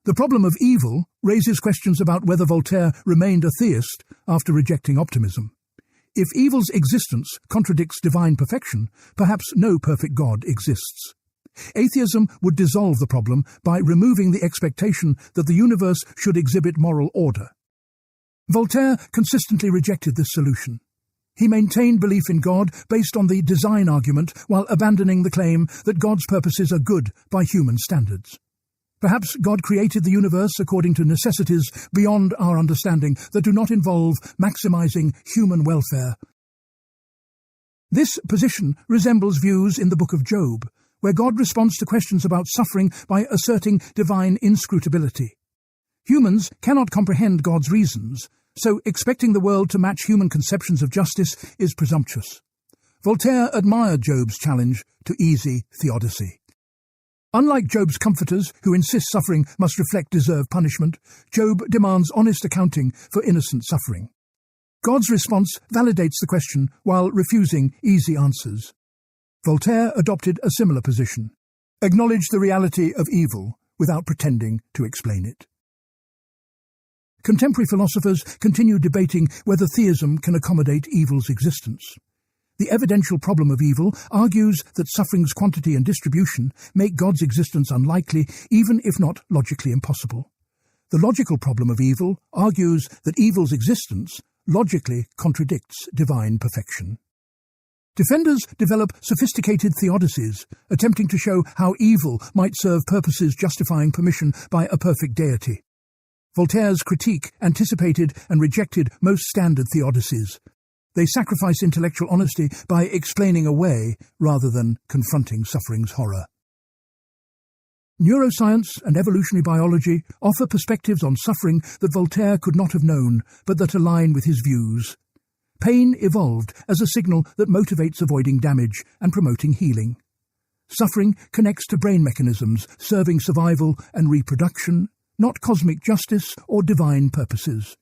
The problem of evil raises questions about whether Voltaire remained a theist after rejecting optimism. If evil's existence contradicts divine perfection, perhaps no perfect God exists. Atheism would dissolve the problem by removing the expectation that the universe should exhibit moral order. Voltaire consistently rejected this solution. He maintained belief in God based on the design argument while abandoning the claim that God's purposes are good by human standards. Perhaps God created the universe according to necessities beyond our understanding that do not involve maximizing human welfare. This position resembles views in the book of Job, where God responds to questions about suffering by asserting divine inscrutability. Humans cannot comprehend God's reasons, so expecting the world to match human conceptions of justice is presumptuous. Voltaire admired Job's challenge to easy theodicy. Unlike Job's comforters, who insist suffering must reflect deserved punishment, Job demands honest accounting for innocent suffering. God's response validates the question while refusing easy answers. Voltaire adopted a similar position, acknowledged the reality of evil without pretending to explain it. Contemporary philosophers continue debating whether theism can accommodate evil's existence. The evidential problem of evil argues that suffering's quantity and distribution make God's existence unlikely, even if not logically impossible. The logical problem of evil argues that evil's existence logically contradicts divine perfection. Defenders develop sophisticated theodicies, attempting to show how evil might serve purposes justifying permission by a perfect deity. Voltaire's critique anticipated and rejected most standard theodicies. They sacrifice intellectual honesty by explaining away rather than confronting suffering's horror. Neuroscience and evolutionary biology offer perspectives on suffering that Voltaire could not have known, but that align with his views. Pain evolved as a signal that motivates avoiding damage and promoting healing. Suffering connects to brain mechanisms serving survival and reproduction, not cosmic justice or divine purposes.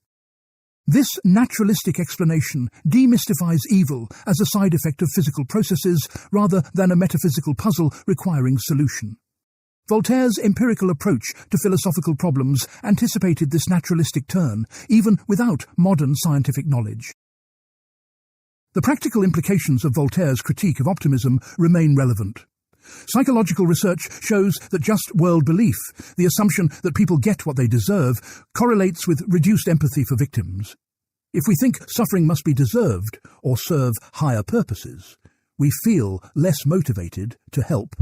This naturalistic explanation demystifies evil as a side effect of physical processes rather than a metaphysical puzzle requiring solution. Voltaire's empirical approach to philosophical problems anticipated this naturalistic turn, even without modern scientific knowledge. The practical implications of Voltaire's critique of optimism remain relevant. Psychological research shows that just world belief, the assumption that people get what they deserve, correlates with reduced empathy for victims. If we think suffering must be deserved or serve higher purposes, we feel less motivated to help.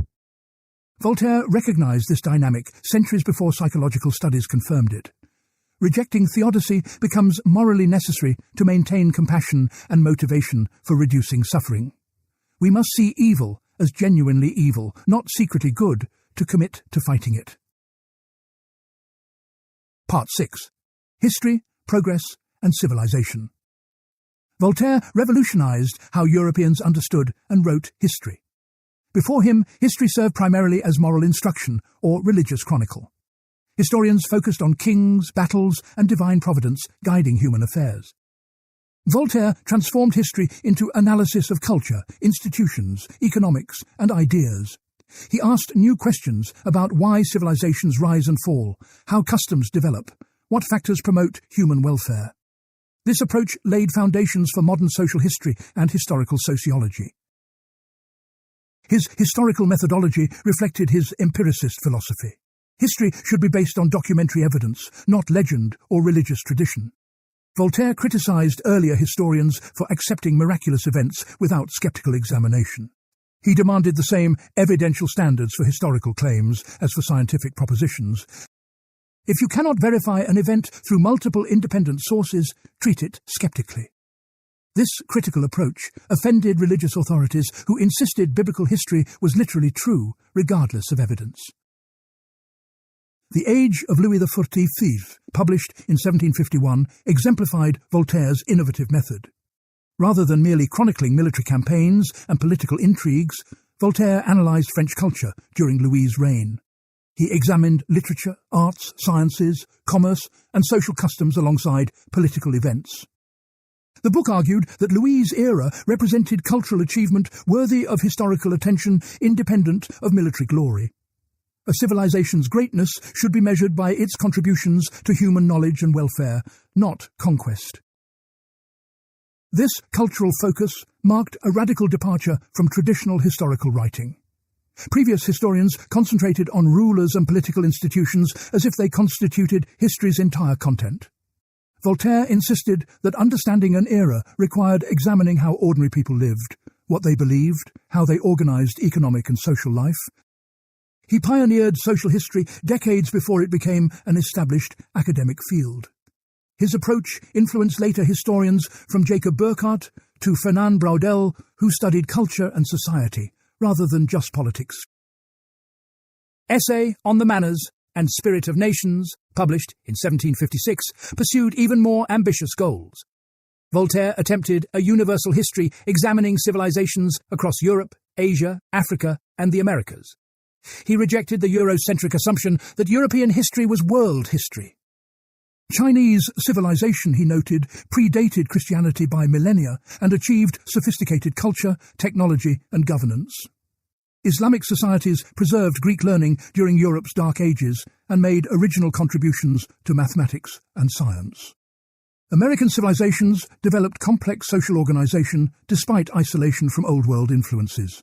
Voltaire recognized this dynamic centuries before psychological studies confirmed it. Rejecting theodicy becomes morally necessary to maintain compassion and motivation for reducing suffering. We must see evil as genuinely evil, not secretly good, to commit to fighting it. Part 6. History, Progress, and Civilization. Voltaire revolutionized how Europeans understood and wrote history. Before him, history served primarily as moral instruction or religious chronicle. Historians focused on kings, battles, and divine providence guiding human affairs. Voltaire transformed history into analysis of culture, institutions, economics, and ideas. He asked new questions about why civilizations rise and fall, how customs develop, what factors promote human welfare. This approach laid foundations for modern social history and historical sociology. His historical methodology reflected his empiricist philosophy. History should be based on documentary evidence, not legend or religious tradition. Voltaire criticized earlier historians for accepting miraculous events without skeptical examination. He demanded the same evidential standards for historical claims as for scientific propositions. If you cannot verify an event through multiple independent sources, treat it skeptically. This critical approach offended religious authorities who insisted biblical history was literally true, regardless of evidence. The Age of Louis XIV, published in 1751, exemplified Voltaire's innovative method. Rather than merely chronicling military campaigns and political intrigues, Voltaire analysed French culture during Louis's reign. He examined literature, arts, sciences, commerce, and social customs alongside political events. The book argued that Louis's era represented cultural achievement worthy of historical attention, independent of military glory. A civilization's greatness should be measured by its contributions to human knowledge and welfare, not conquest. This cultural focus marked a radical departure from traditional historical writing. Previous historians concentrated on rulers and political institutions as if they constituted history's entire content. Voltaire insisted that understanding an era required examining how ordinary people lived, what they believed, how they organized economic and social life. He pioneered social history decades before it became an established academic field. His approach influenced later historians from Jacob Burckhardt to Fernand Braudel, who studied culture and society, rather than just politics. Essay on the Manners and Spirit of Nations, published in 1756, pursued even more ambitious goals. Voltaire attempted a universal history examining civilizations across Europe, Asia, Africa, and the Americas. He rejected the Eurocentric assumption that European history was world history. Chinese civilization, he noted, predated Christianity by millennia and achieved sophisticated culture, technology, and governance. Islamic societies preserved Greek learning during Europe's Dark Ages and made original contributions to mathematics and science. American civilizations developed complex social organization despite isolation from Old World influences.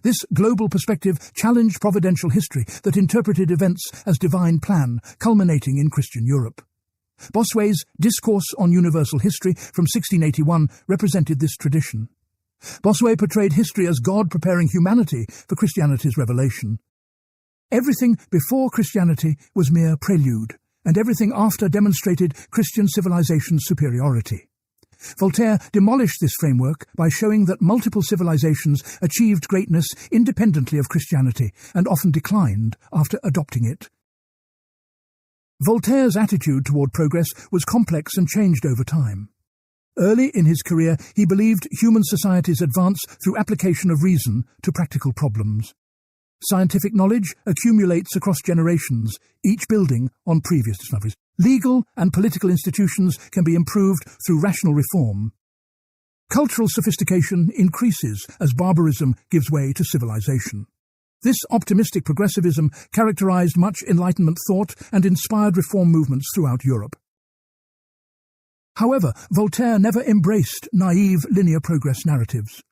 This global perspective challenged providential history that interpreted events as divine plan, culminating in Christian Europe. Bossuet's Discourse on Universal History from 1681 represented this tradition. Bossuet portrayed history as God preparing humanity for Christianity's revelation. Everything before Christianity was mere prelude, and everything after demonstrated Christian civilization's superiority. Voltaire demolished this framework by showing that multiple civilizations achieved greatness independently of Christianity and often declined after adopting it. Voltaire's attitude toward progress was complex and changed over time. Early in his career, he believed human societies advance through application of reason to practical problems. Scientific knowledge accumulates across generations, each building on previous discoveries. Legal and political institutions can be improved through rational reform. Cultural sophistication increases as barbarism gives way to civilization. This optimistic progressivism characterized much Enlightenment thought and inspired reform movements throughout Europe. However, Voltaire never embraced naive linear progress narratives.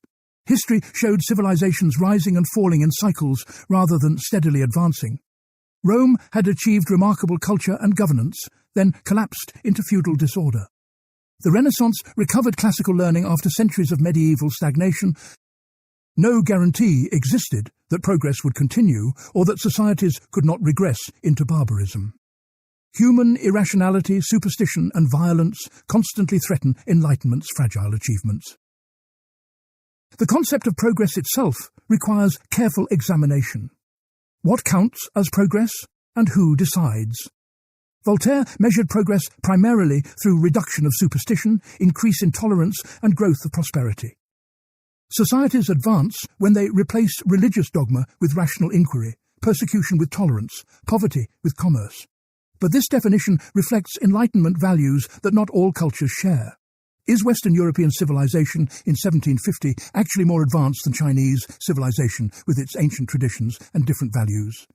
History showed civilizations rising and falling in cycles rather than steadily advancing. Rome had achieved remarkable culture and governance, then collapsed into feudal disorder. The Renaissance recovered classical learning after centuries of medieval stagnation. No guarantee existed that progress would continue or that societies could not regress into barbarism. Human irrationality, superstition, and violence constantly threaten Enlightenment's fragile achievements. The concept of progress itself requires careful examination. What counts as progress, and who decides? Voltaire measured progress primarily through reduction of superstition, increase in tolerance, and growth of prosperity. Societies advance when they replace religious dogma with rational inquiry, persecution with tolerance, poverty with commerce. But this definition reflects Enlightenment values that not all cultures share. Is Western European civilization in 1750 actually more advanced than Chinese civilization with its ancient traditions and different values?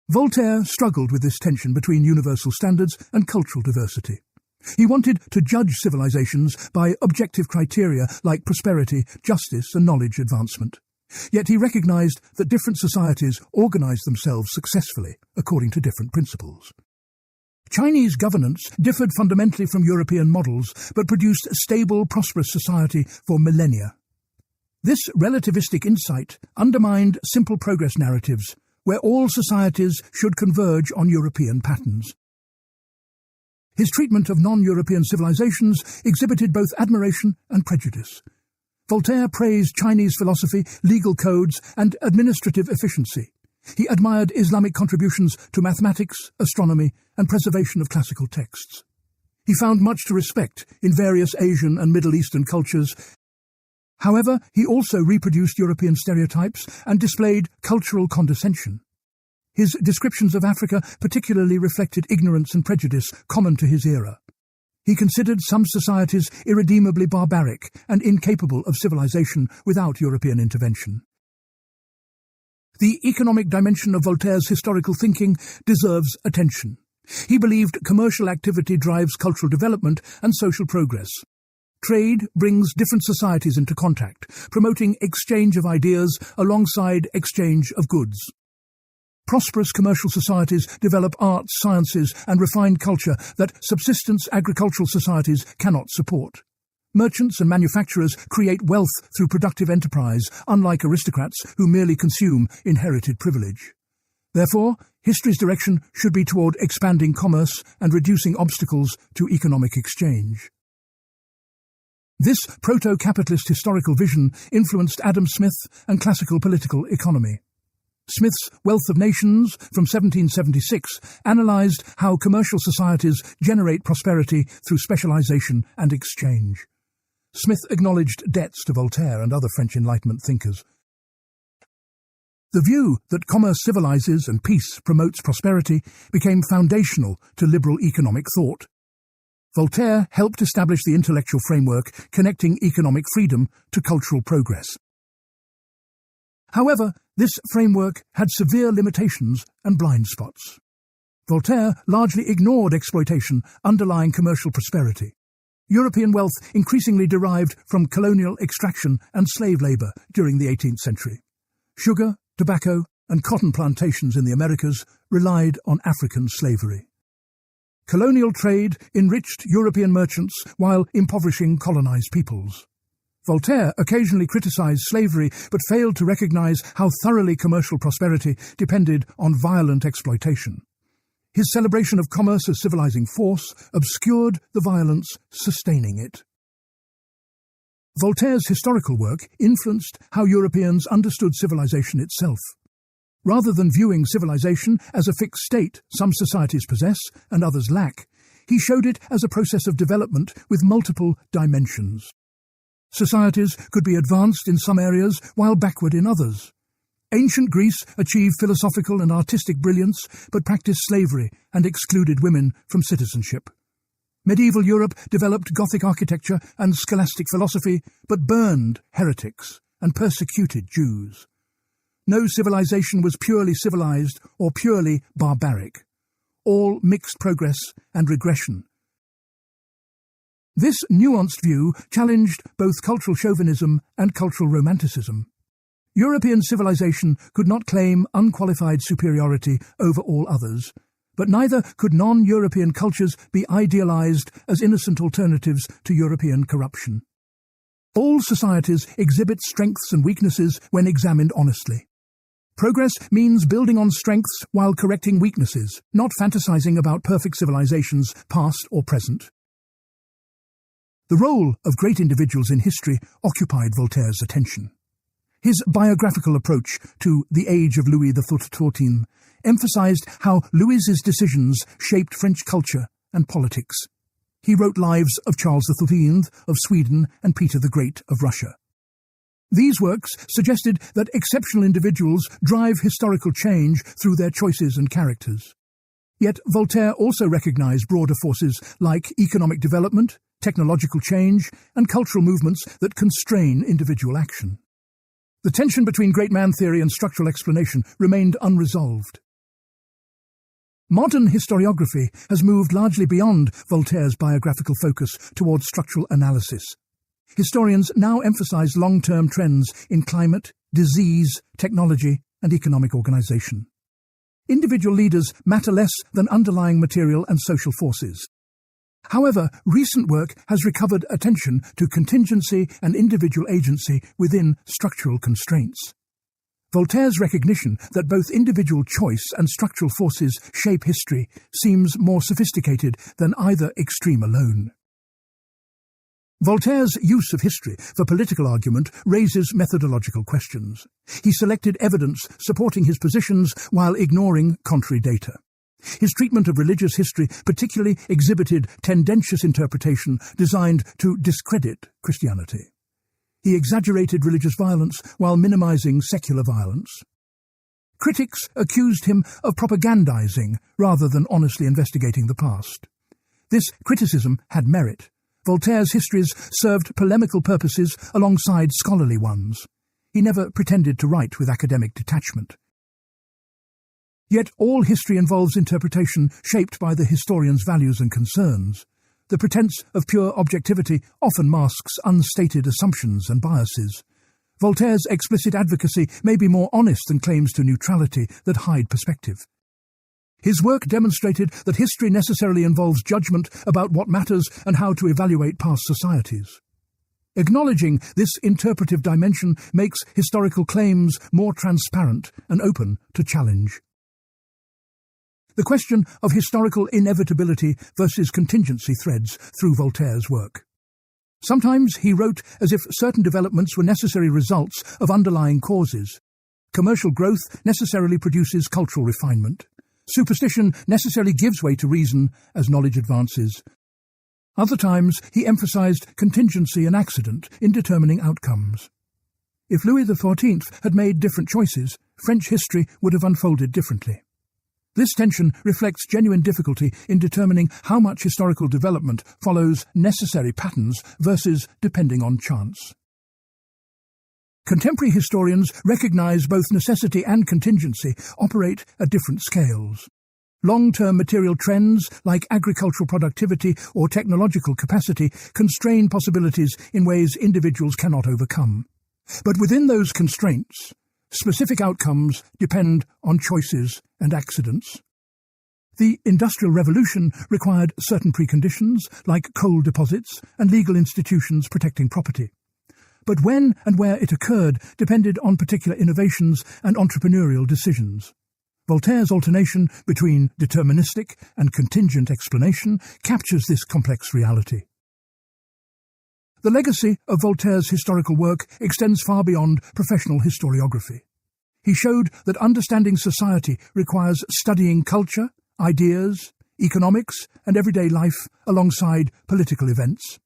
Voltaire struggled with this tension between universal standards and cultural diversity. He wanted to judge civilizations by objective criteria like prosperity, justice, and knowledge advancement. Yet he recognized that different societies organized themselves successfully according to different principles. Chinese governance differed fundamentally from European models, but produced a stable, prosperous society for millennia. This relativistic insight undermined simple progress narratives, where all societies should converge on European patterns. His treatment of non-European civilizations exhibited both admiration and prejudice. Voltaire praised Chinese philosophy, legal codes, and administrative efficiency. He admired Islamic contributions to mathematics, astronomy, and preservation of classical texts. He found much to respect in various Asian and Middle Eastern cultures. However, he also reproduced European stereotypes and displayed cultural condescension. His descriptions of Africa particularly reflected ignorance and prejudice common to his era. He considered some societies irredeemably barbaric and incapable of civilization without European intervention. The economic dimension of Voltaire's historical thinking deserves attention. He believed commercial activity drives cultural development and social progress. Trade brings different societies into contact, promoting exchange of ideas alongside exchange of goods. Prosperous commercial societies develop arts, sciences, and refined culture that subsistence agricultural societies cannot support. Merchants and manufacturers create wealth through productive enterprise, unlike aristocrats who merely consume inherited privilege. Therefore, history's direction should be toward expanding commerce and reducing obstacles to economic exchange. This proto-capitalist historical vision influenced Adam Smith and classical political economy. Smith's Wealth of Nations from 1776 analysed how commercial societies generate prosperity through specialisation and exchange. Smith acknowledged debts to Voltaire and other French Enlightenment thinkers. The view that commerce civilises and peace promotes prosperity became foundational to liberal economic thought. Voltaire helped establish the intellectual framework connecting economic freedom to cultural progress. However, this framework had severe limitations and blind spots. Voltaire largely ignored exploitation underlying commercial prosperity. European wealth increasingly derived from colonial extraction and slave labour during the 18th century. Sugar, tobacco, and cotton plantations in the Americas relied on African slavery. Colonial trade enriched European merchants while impoverishing colonized peoples. Voltaire occasionally criticized slavery but failed to recognize how thoroughly commercial prosperity depended on violent exploitation. His celebration of commerce as civilizing force obscured the violence sustaining it. Voltaire's historical work influenced how Europeans understood civilization itself. Rather than viewing civilization as a fixed state some societies possess and others lack, he showed it as a process of development with multiple dimensions. Societies could be advanced in some areas while backward in others. Ancient Greece achieved philosophical and artistic brilliance but practiced slavery and excluded women from citizenship. Medieval Europe developed Gothic architecture and scholastic philosophy but burned heretics and persecuted Jews. No civilization was purely civilized or purely barbaric. All mixed progress and regression. This nuanced view challenged both cultural chauvinism and cultural romanticism. European civilization could not claim unqualified superiority over all others, but neither could non-European cultures be idealized as innocent alternatives to European corruption. All societies exhibit strengths and weaknesses when examined honestly. Progress means building on strengths while correcting weaknesses, not fantasizing about perfect civilizations, past or present. The role of great individuals in history occupied Voltaire's attention. His biographical approach to the age of Louis XIV emphasized how Louis's decisions shaped French culture and politics. He wrote lives of Charles XIV of Sweden and Peter the Great of Russia. These works suggested that exceptional individuals drive historical change through their choices and characters. Yet Voltaire also recognized broader forces like economic development, technological change, and cultural movements that constrain individual action. The tension between great man theory and structural explanation remained unresolved. Modern historiography has moved largely beyond Voltaire's biographical focus towards structural analysis. Historians now emphasize long-term trends in climate, disease, technology, and economic organization. Individual leaders matter less than underlying material and social forces. However, recent work has recovered attention to contingency and individual agency within structural constraints. Voltaire's recognition that both individual choice and structural forces shape history seems more sophisticated than either extreme alone. Voltaire's use of history for political argument raises methodological questions. He selected evidence supporting his positions while ignoring contrary data. His treatment of religious history particularly exhibited tendentious interpretation designed to discredit Christianity. He exaggerated religious violence while minimizing secular violence. Critics accused him of propagandizing rather than honestly investigating the past. This criticism had merit. Voltaire's histories served polemical purposes alongside scholarly ones. He never pretended to write with academic detachment. Yet all history involves interpretation shaped by the historian's values and concerns. The pretense of pure objectivity often masks unstated assumptions and biases. Voltaire's explicit advocacy may be more honest than claims to neutrality that hide perspective. His work demonstrated that history necessarily involves judgment about what matters and how to evaluate past societies. Acknowledging this interpretive dimension makes historical claims more transparent and open to challenge. The question of historical inevitability versus contingency threads through Voltaire's work. Sometimes he wrote as if certain developments were necessary results of underlying causes. Commercial growth necessarily produces cultural refinement. Superstition necessarily gives way to reason as knowledge advances. Other times he emphasized contingency and accident in determining outcomes. If Louis XIV had made different choices, French history would have unfolded differently. This tension reflects genuine difficulty in determining how much historical development follows necessary patterns versus depending on chance. Contemporary historians recognize both necessity and contingency operate at different scales. Long-term material trends like agricultural productivity or technological capacity constrain possibilities in ways individuals cannot overcome. But within those constraints, specific outcomes depend on choices and accidents. The Industrial Revolution required certain preconditions, like coal deposits and legal institutions protecting property. But when and where it occurred depended on particular innovations and entrepreneurial decisions. Voltaire's alternation between deterministic and contingent explanation captures this complex reality. The legacy of Voltaire's historical work extends far beyond professional historiography. He showed that understanding society requires studying culture, ideas, economics, and everyday life alongside political events.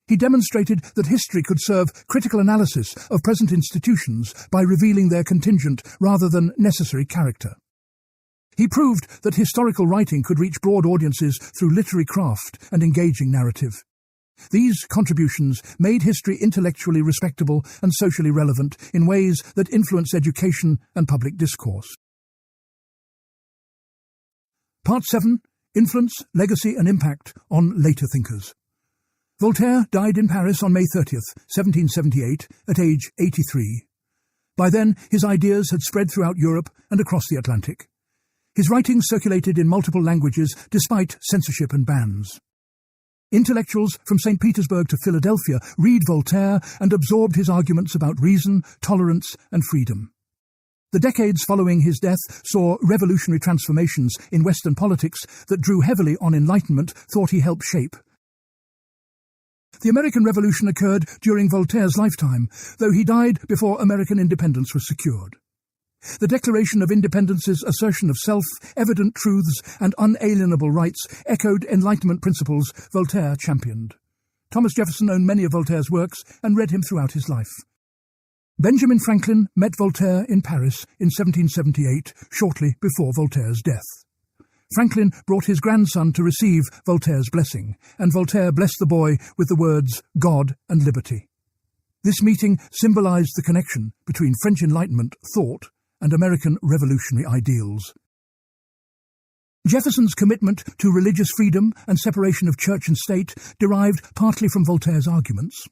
He demonstrated that history could serve critical analysis of present institutions by revealing their contingent rather than necessary character. He proved that historical writing could reach broad audiences through literary craft and engaging narrative. These contributions made history intellectually respectable and socially relevant in ways that influence education and public discourse. Part 7. Influence, Legacy and Impact on Later Thinkers. Voltaire died in Paris on May 30th, 1778, at age 83. By then, his ideas had spread throughout Europe and across the Atlantic. His writings circulated in multiple languages despite censorship and bans. Intellectuals from St. Petersburg to Philadelphia read Voltaire and absorbed his arguments about reason, tolerance, and freedom. The decades following his death saw revolutionary transformations in Western politics that drew heavily on Enlightenment thought he helped shape. The American Revolution occurred during Voltaire's lifetime, though he died before American independence was secured. The Declaration of Independence's assertion of self-evident truths and unalienable rights echoed Enlightenment principles Voltaire championed. Thomas Jefferson owned many of Voltaire's works and read him throughout his life. Benjamin Franklin met Voltaire in Paris in 1778, shortly before Voltaire's death. Franklin brought his grandson to receive Voltaire's blessing, and Voltaire blessed the boy with the words God and liberty. This meeting symbolized the connection between French Enlightenment thought and American revolutionary ideals. Jefferson's commitment to religious freedom and separation of church and state derived partly from Voltaire's arguments.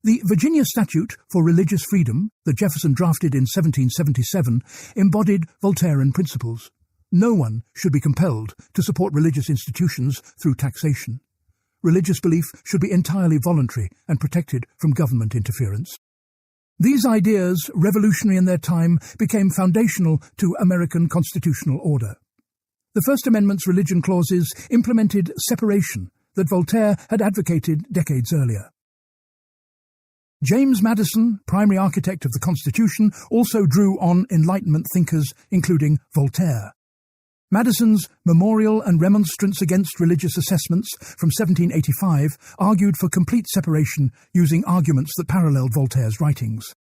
The Virginia Statute for Religious Freedom, that Jefferson drafted in 1777, embodied Voltairean principles. No one should be compelled to support religious institutions through taxation. Religious belief should be entirely voluntary and protected from government interference. These ideas, revolutionary in their time, became foundational to American constitutional order. The First Amendment's religion clauses implemented separation that Voltaire had advocated decades earlier. James Madison, primary architect of the Constitution, also drew on Enlightenment thinkers, including Voltaire. Madison's Memorial and Remonstrance Against Religious Assessments from 1785 argued for complete separation using arguments that paralleled Voltaire's writings.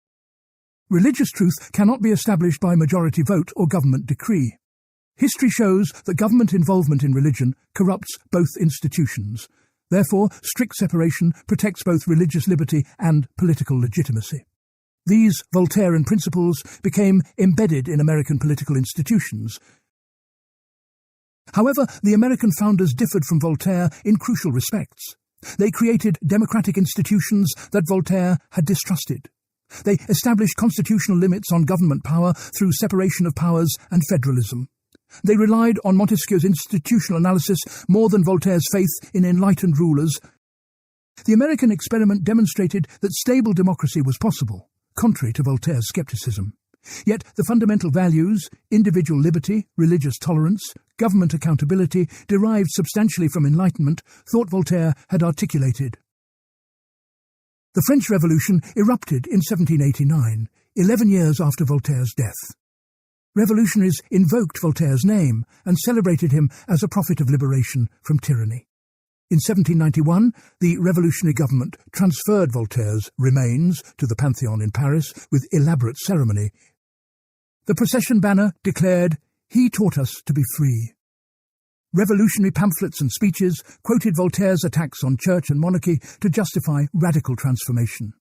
Religious truth cannot be established by majority vote or government decree. History shows that government involvement in religion corrupts both institutions. Therefore, strict separation protects both religious liberty and political legitimacy. These Voltairean principles became embedded in American political institutions. However, the American founders differed from Voltaire in crucial respects. They created democratic institutions that Voltaire had distrusted. They established constitutional limits on government power through separation of powers and federalism. They relied on Montesquieu's institutional analysis more than Voltaire's faith in enlightened rulers. The American experiment demonstrated that stable democracy was possible, contrary to Voltaire's skepticism. Yet the fundamental values, individual liberty, religious tolerance, government accountability, derived substantially from Enlightenment, thought Voltaire had articulated. The French Revolution erupted in 1789, 11 years after Voltaire's death. Revolutionaries invoked Voltaire's name and celebrated him as a prophet of liberation from tyranny. In 1791, the revolutionary government transferred Voltaire's remains to the Pantheon in Paris with elaborate ceremony. The procession banner declared, "He taught us to be free." Revolutionary pamphlets and speeches quoted Voltaire's attacks on church and monarchy to justify radical transformation.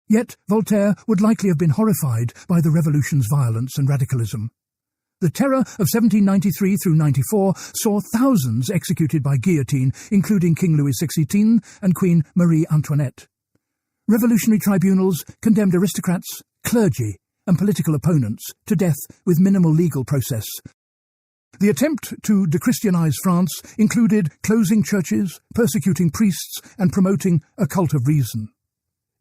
Yet Voltaire would likely have been horrified by the revolution's violence and radicalism. The Terror of 1793 through 94 saw thousands executed by guillotine, including King Louis XVI and Queen Marie Antoinette. Revolutionary tribunals condemned aristocrats, clergy, and political opponents to death with minimal legal process. The attempt to dechristianize France included closing churches, persecuting priests, and promoting a cult of reason.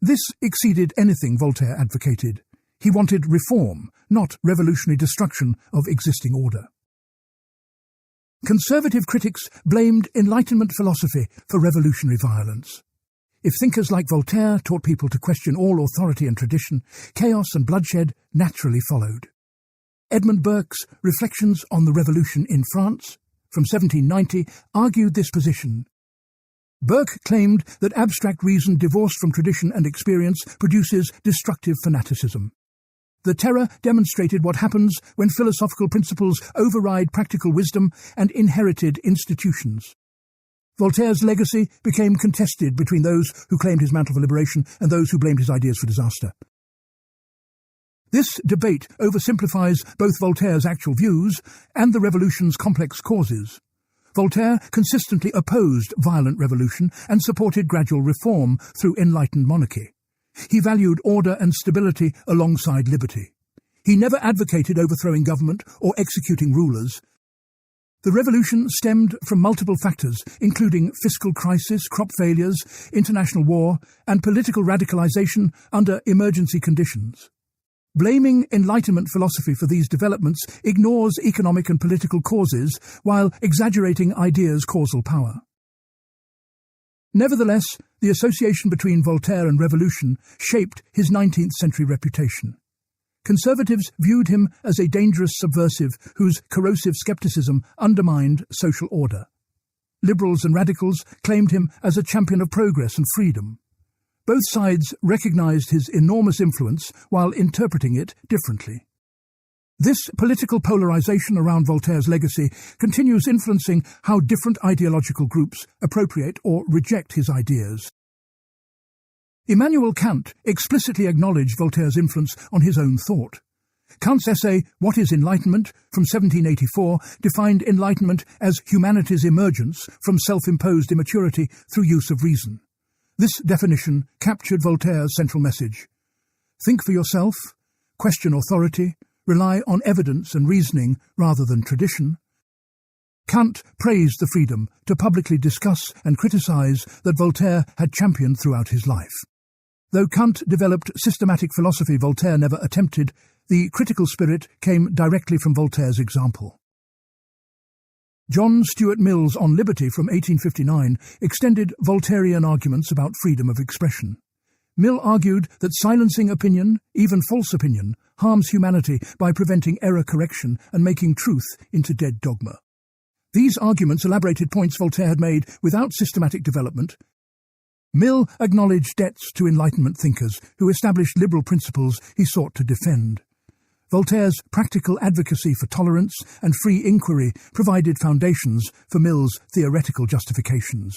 This exceeded anything Voltaire advocated. He wanted reform, not revolutionary destruction of existing order. Conservative critics blamed Enlightenment philosophy for revolutionary violence. If thinkers like Voltaire taught people to question all authority and tradition, chaos and bloodshed naturally followed. Edmund Burke's Reflections on the Revolution in France, from 1790, argued this position. Burke claimed that abstract reason divorced from tradition and experience produces destructive fanaticism. The Terror demonstrated what happens when philosophical principles override practical wisdom and inherited institutions. Voltaire's legacy became contested between those who claimed his mantle for liberation and those who blamed his ideas for disaster. This debate oversimplifies both Voltaire's actual views and the revolution's complex causes. Voltaire consistently opposed violent revolution and supported gradual reform through enlightened monarchy. He valued order and stability alongside liberty. He never advocated overthrowing government or executing rulers. The revolution stemmed from multiple factors, including fiscal crisis, crop failures, international war, and political radicalization under emergency conditions. Blaming Enlightenment philosophy for these developments ignores economic and political causes while exaggerating ideas' causal power. Nevertheless, the association between Voltaire and revolution shaped his 19th-century reputation. Conservatives viewed him as a dangerous subversive whose corrosive skepticism undermined social order. Liberals and radicals claimed him as a champion of progress and freedom. Both sides recognized his enormous influence while interpreting it differently. This political polarization around Voltaire's legacy continues influencing how different ideological groups appropriate or reject his ideas. Immanuel Kant explicitly acknowledged Voltaire's influence on his own thought. Kant's essay, What is Enlightenment?, from 1784, defined enlightenment as humanity's emergence from self-imposed immaturity through use of reason. This definition captured Voltaire's central message. Think for yourself, question authority, rely on evidence and reasoning rather than tradition. Kant praised the freedom to publicly discuss and criticize that Voltaire had championed throughout his life. Though Kant developed systematic philosophy Voltaire never attempted, the critical spirit came directly from Voltaire's example. John Stuart Mill's On Liberty from 1859 extended Voltairean arguments about freedom of expression. Mill argued that silencing opinion, even false opinion, harms humanity by preventing error correction and making truth into dead dogma. These arguments elaborated points Voltaire had made without systematic development. Mill acknowledged debts to Enlightenment thinkers who established liberal principles he sought to defend. Voltaire's practical advocacy for tolerance and free inquiry provided foundations for Mill's theoretical justifications.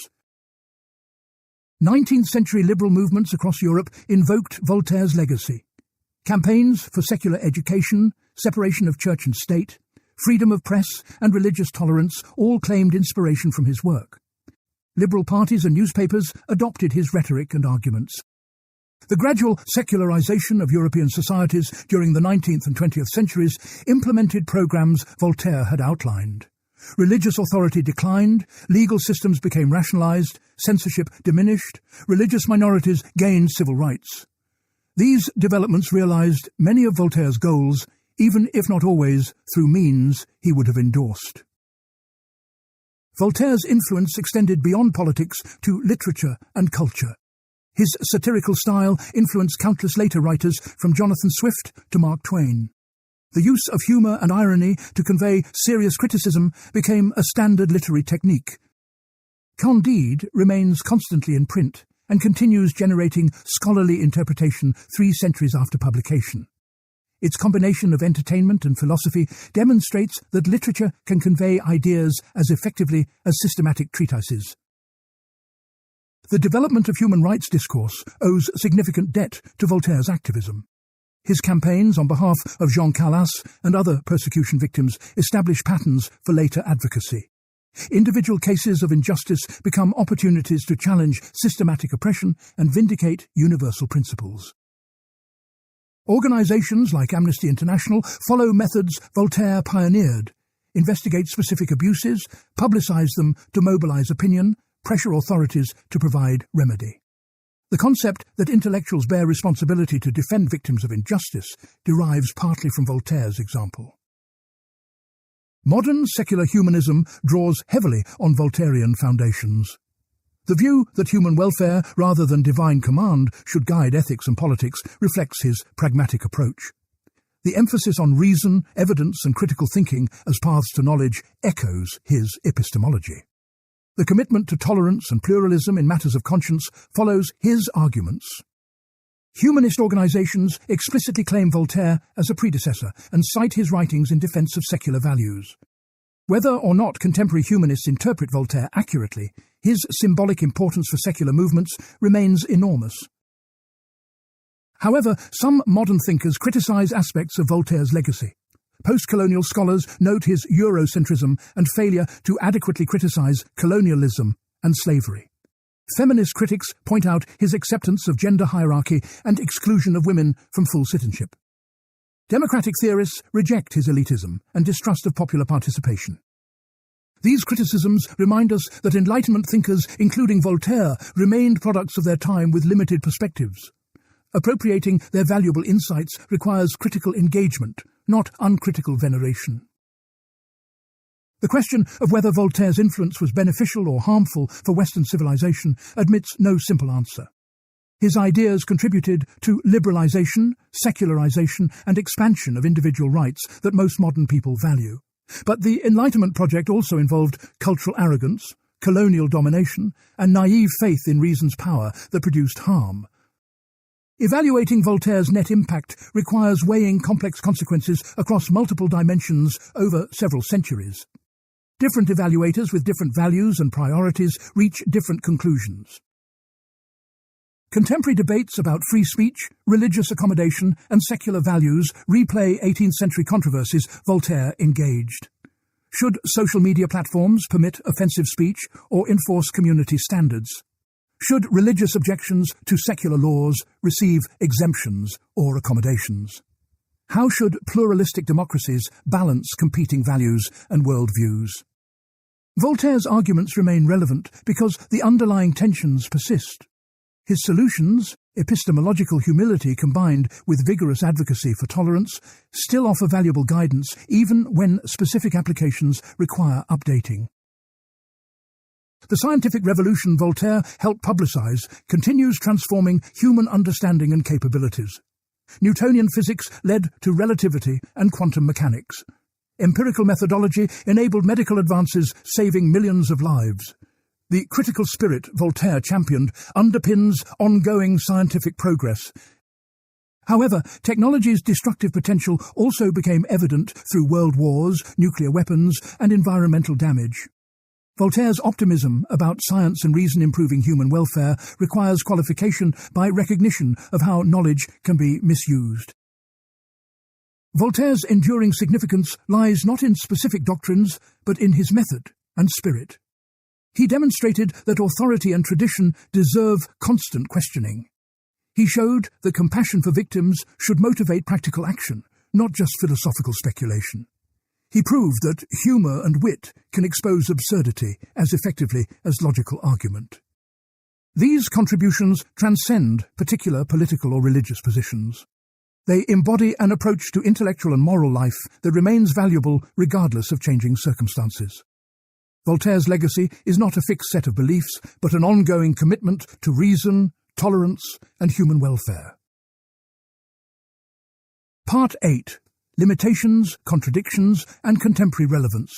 19th-century liberal movements across Europe invoked Voltaire's legacy. Campaigns for secular education, separation of church and state, freedom of press, and religious tolerance all claimed inspiration from his work. Liberal parties and newspapers adopted his rhetoric and arguments. The gradual secularization of European societies during the 19th and 20th centuries implemented programs Voltaire had outlined. Religious authority declined, legal systems became rationalized, censorship diminished, religious minorities gained civil rights. These developments realized many of Voltaire's goals, even if not always through means he would have endorsed. Voltaire's influence extended beyond politics to literature and culture. His satirical style influenced countless later writers, from Jonathan Swift to Mark Twain. The use of humour and irony to convey serious criticism became a standard literary technique. Candide remains constantly in print and continues generating scholarly interpretation 3 centuries after publication. Its combination of entertainment and philosophy demonstrates that literature can convey ideas as effectively as systematic treatises. The development of human rights discourse owes significant debt to Voltaire's activism. His campaigns on behalf of Jean Calas and other persecution victims establish patterns for later advocacy. Individual cases of injustice become opportunities to challenge systematic oppression and vindicate universal principles. Organizations like Amnesty International follow methods Voltaire pioneered, investigate specific abuses, publicize them to mobilize opinion, pressure authorities to provide remedy. The concept that intellectuals bear responsibility to defend victims of injustice derives partly from Voltaire's example. Modern secular humanism draws heavily on Voltairean foundations. The view that human welfare rather than divine command should guide ethics and politics reflects his pragmatic approach. The emphasis on reason, evidence, and critical thinking as paths to knowledge echoes his epistemology. The commitment to tolerance and pluralism in matters of conscience follows his arguments. Humanist organizations explicitly claim Voltaire as a predecessor and cite his writings in defense of secular values. Whether or not contemporary humanists interpret Voltaire accurately, his symbolic importance for secular movements remains enormous. However, some modern thinkers criticize aspects of Voltaire's legacy. Post-colonial scholars note his Eurocentrism and failure to adequately criticize colonialism and slavery. Feminist critics point out his acceptance of gender hierarchy and exclusion of women from full citizenship. Democratic theorists reject his elitism and distrust of popular participation. These criticisms remind us that Enlightenment thinkers, including Voltaire, remained products of their time with limited perspectives. Appropriating their valuable insights requires critical engagement, not uncritical veneration. The question of whether Voltaire's influence was beneficial or harmful for Western civilization admits no simple answer. His ideas contributed to liberalization, secularization, and expansion of individual rights that most modern people value. But the Enlightenment project also involved cultural arrogance, colonial domination, and naive faith in reason's power that produced harm. Evaluating Voltaire's net impact requires weighing complex consequences across multiple dimensions over several centuries. Different evaluators with different values and priorities reach different conclusions. Contemporary debates about free speech, religious accommodation, and secular values replay 18th-century controversies Voltaire engaged. Should social media platforms permit offensive speech or enforce community standards? Should religious objections to secular laws receive exemptions or accommodations? How should pluralistic democracies balance competing values and worldviews? Voltaire's arguments remain relevant because the underlying tensions persist. His solutions, epistemological humility combined with vigorous advocacy for tolerance, still offer valuable guidance even when specific applications require updating. The scientific revolution Voltaire helped publicize continues transforming human understanding and capabilities. Newtonian physics led to relativity and quantum mechanics. Empirical methodology enabled medical advances saving millions of lives. The critical spirit Voltaire championed underpins ongoing scientific progress. However, technology's destructive potential also became evident through world wars, nuclear weapons, and environmental damage. Voltaire's optimism about science and reason improving human welfare requires qualification by recognition of how knowledge can be misused. Voltaire's enduring significance lies not in specific doctrines, but in his method and spirit. He demonstrated that authority and tradition deserve constant questioning. He showed that compassion for victims should motivate practical action, not just philosophical speculation. He proved that humour and wit can expose absurdity as effectively as logical argument. These contributions transcend particular political or religious positions. They embody an approach to intellectual and moral life that remains valuable regardless of changing circumstances. Voltaire's legacy is not a fixed set of beliefs, but an ongoing commitment to reason, tolerance, and human welfare. Part 8. Limitations, Contradictions, and Contemporary Relevance.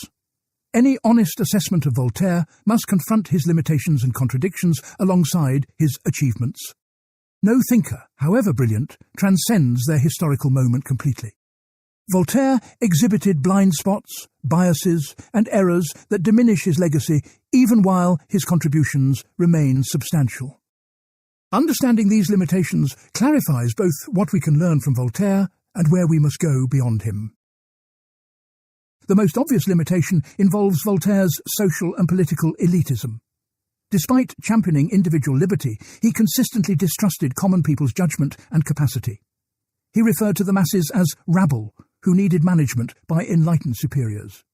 Any honest assessment of Voltaire must confront his limitations and contradictions alongside his achievements. No thinker, however brilliant, transcends their historical moment completely. Voltaire exhibited blind spots, biases, and errors that diminish his legacy even while his contributions remain substantial. Understanding these limitations clarifies both what we can learn from Voltaire and where we must go beyond him. The most obvious limitation involves Voltaire's social and political elitism. Despite championing individual liberty, he consistently distrusted common people's judgment and capacity. He referred to the masses as rabble, who needed management by enlightened superiors.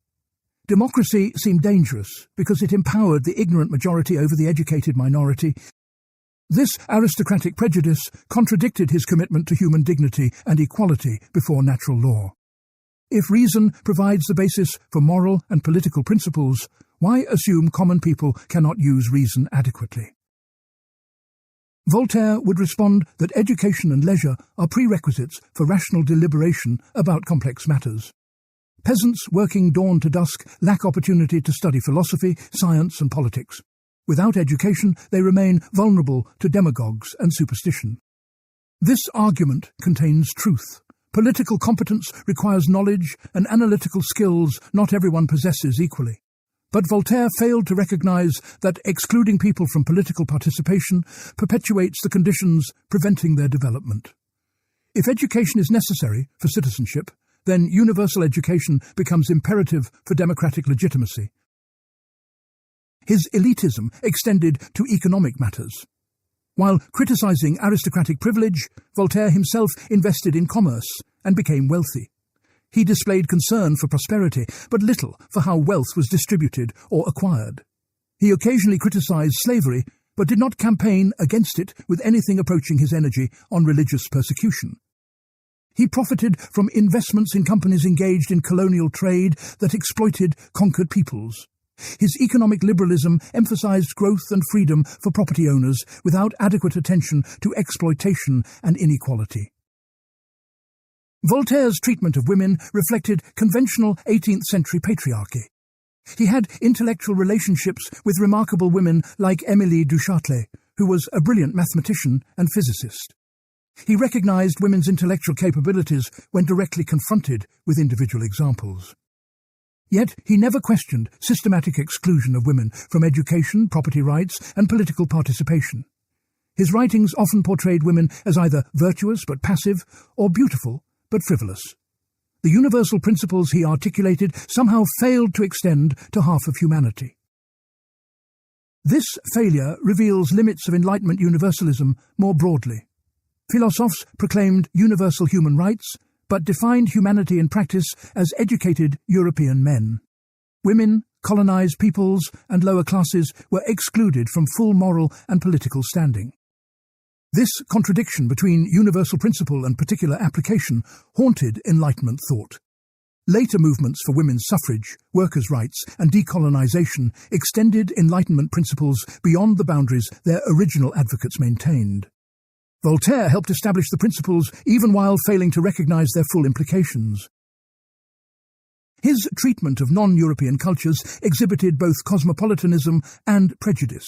Democracy seemed dangerous because it empowered the ignorant majority over the educated minority. This aristocratic prejudice contradicted his commitment to human dignity and equality before natural law. If reason provides the basis for moral and political principles, why assume common people cannot use reason adequately? Voltaire would respond that education and leisure are prerequisites for rational deliberation about complex matters. Peasants working dawn to dusk lack opportunity to study philosophy, science, and politics. Without education, they remain vulnerable to demagogues and superstition. This argument contains truth. Political competence requires knowledge and analytical skills not everyone possesses equally. But Voltaire failed to recognize that excluding people from political participation perpetuates the conditions preventing their development. If education is necessary for citizenship, then universal education becomes imperative for democratic legitimacy. His elitism extended to economic matters. While criticizing aristocratic privilege, Voltaire himself invested in commerce and became wealthy. He displayed concern for prosperity, but little for how wealth was distributed or acquired. He occasionally criticized slavery, but did not campaign against it with anything approaching his energy on religious persecution. He profited from investments in companies engaged in colonial trade that exploited conquered peoples. His economic liberalism emphasized growth and freedom for property owners without adequate attention to exploitation and inequality. Voltaire's treatment of women reflected conventional 18th-century patriarchy. He had intellectual relationships with remarkable women like Émilie du Châtelet, who was a brilliant mathematician and physicist. He recognized women's intellectual capabilities when directly confronted with individual examples. Yet he never questioned systematic exclusion of women from education, property rights, and political participation. His writings often portrayed women as either virtuous but passive, or beautiful but frivolous. The universal principles he articulated somehow failed to extend to half of humanity. This failure reveals limits of Enlightenment universalism more broadly. Philosophers proclaimed universal human rights, but defined humanity in practice as educated European men. Women, colonized peoples, and lower classes were excluded from full moral and political standing. This contradiction between universal principle and particular application haunted Enlightenment thought. Later movements for women's suffrage, workers' rights, and decolonization extended Enlightenment principles beyond the boundaries their original advocates maintained. Voltaire helped establish the principles even while failing to recognize their full implications. His treatment of non-European cultures exhibited both cosmopolitanism and prejudice.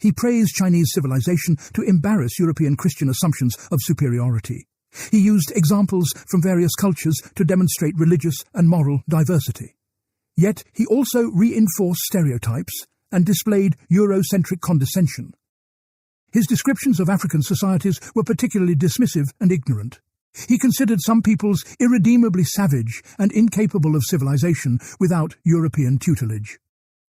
He praised Chinese civilization to embarrass European Christian assumptions of superiority. He used examples from various cultures to demonstrate religious and moral diversity. Yet he also reinforced stereotypes and displayed Eurocentric condescension. His descriptions of African societies were particularly dismissive and ignorant. He considered some peoples irredeemably savage and incapable of civilization without European tutelage.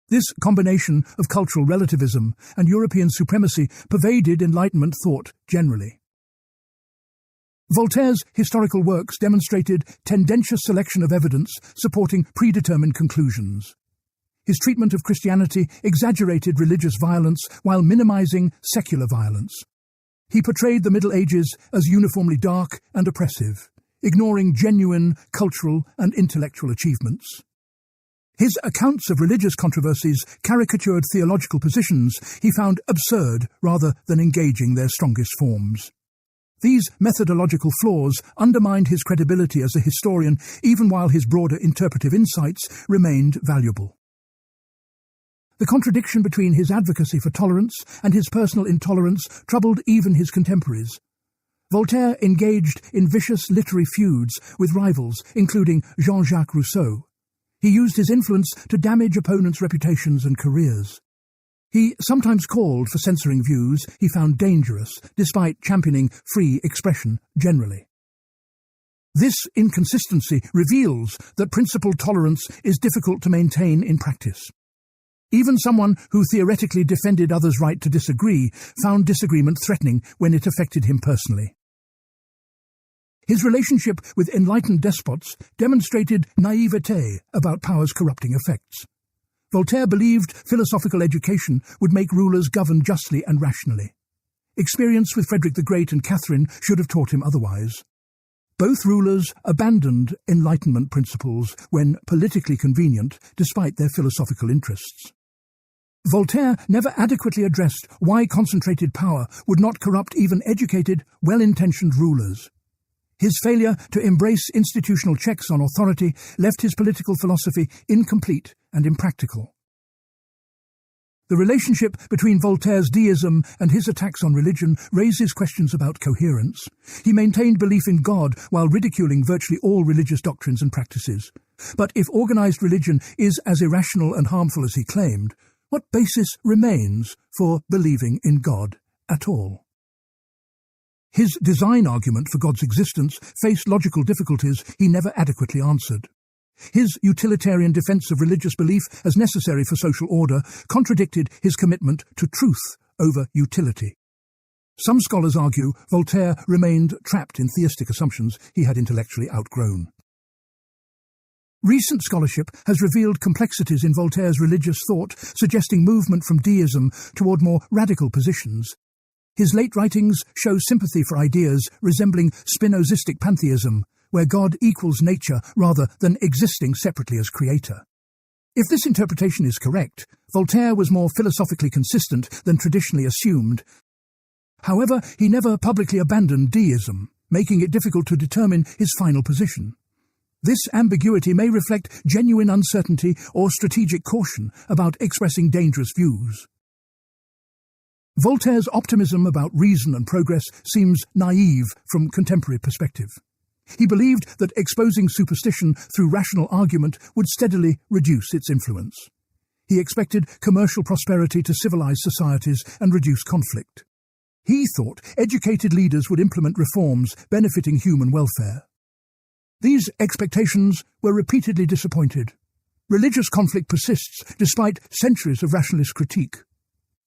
This combination of cultural relativism and European supremacy pervaded Enlightenment thought generally. Voltaire's historical works demonstrated tendentious selection of evidence supporting predetermined conclusions. His treatment of Christianity exaggerated religious violence while minimizing secular violence. He portrayed the Middle Ages as uniformly dark and oppressive, ignoring genuine cultural and intellectual achievements. His accounts of religious controversies caricatured theological positions he found absurd rather than engaging their strongest forms. These methodological flaws undermined his credibility as a historian, even while his broader interpretive insights remained valuable. The contradiction between his advocacy for tolerance and his personal intolerance troubled even his contemporaries. Voltaire engaged in vicious literary feuds with rivals, including Jean-Jacques Rousseau. He used his influence to damage opponents' reputations and careers. He sometimes called for censoring views he found dangerous, despite championing free expression generally. This inconsistency reveals that principled tolerance is difficult to maintain in practice. Even someone who theoretically defended others' right to disagree found disagreement threatening when it affected him personally. His relationship with enlightened despots demonstrated naivete about power's corrupting effects. Voltaire believed philosophical education would make rulers govern justly and rationally. Experience with Frederick the Great and Catherine should have taught him otherwise. Both rulers abandoned Enlightenment principles when politically convenient, despite their philosophical interests. Voltaire never adequately addressed why concentrated power would not corrupt even educated, well-intentioned rulers. His failure to embrace institutional checks on authority left his political philosophy incomplete and impractical. The relationship between Voltaire's deism and his attacks on religion raises questions about coherence. He maintained belief in God while ridiculing virtually all religious doctrines and practices. But if organized religion is as irrational and harmful as he claimed, what basis remains for believing in God at all? His design argument for God's existence faced logical difficulties he never adequately answered. His utilitarian defense of religious belief as necessary for social order contradicted his commitment to truth over utility. Some scholars argue Voltaire remained trapped in theistic assumptions he had intellectually outgrown. Recent scholarship has revealed complexities in Voltaire's religious thought, suggesting movement from deism toward more radical positions. His late writings show sympathy for ideas resembling Spinozistic pantheism, where God equals nature rather than existing separately as creator. If this interpretation is correct, Voltaire was more philosophically consistent than traditionally assumed. However, he never publicly abandoned deism, making it difficult to determine his final position. This ambiguity may reflect genuine uncertainty or strategic caution about expressing dangerous views. Voltaire's optimism about reason and progress seems naive from contemporary perspective. He believed that exposing superstition through rational argument would steadily reduce its influence. He expected commercial prosperity to civilize societies and reduce conflict. He thought educated leaders would implement reforms benefiting human welfare. These expectations were repeatedly disappointed. Religious conflict persists despite centuries of rationalist critique.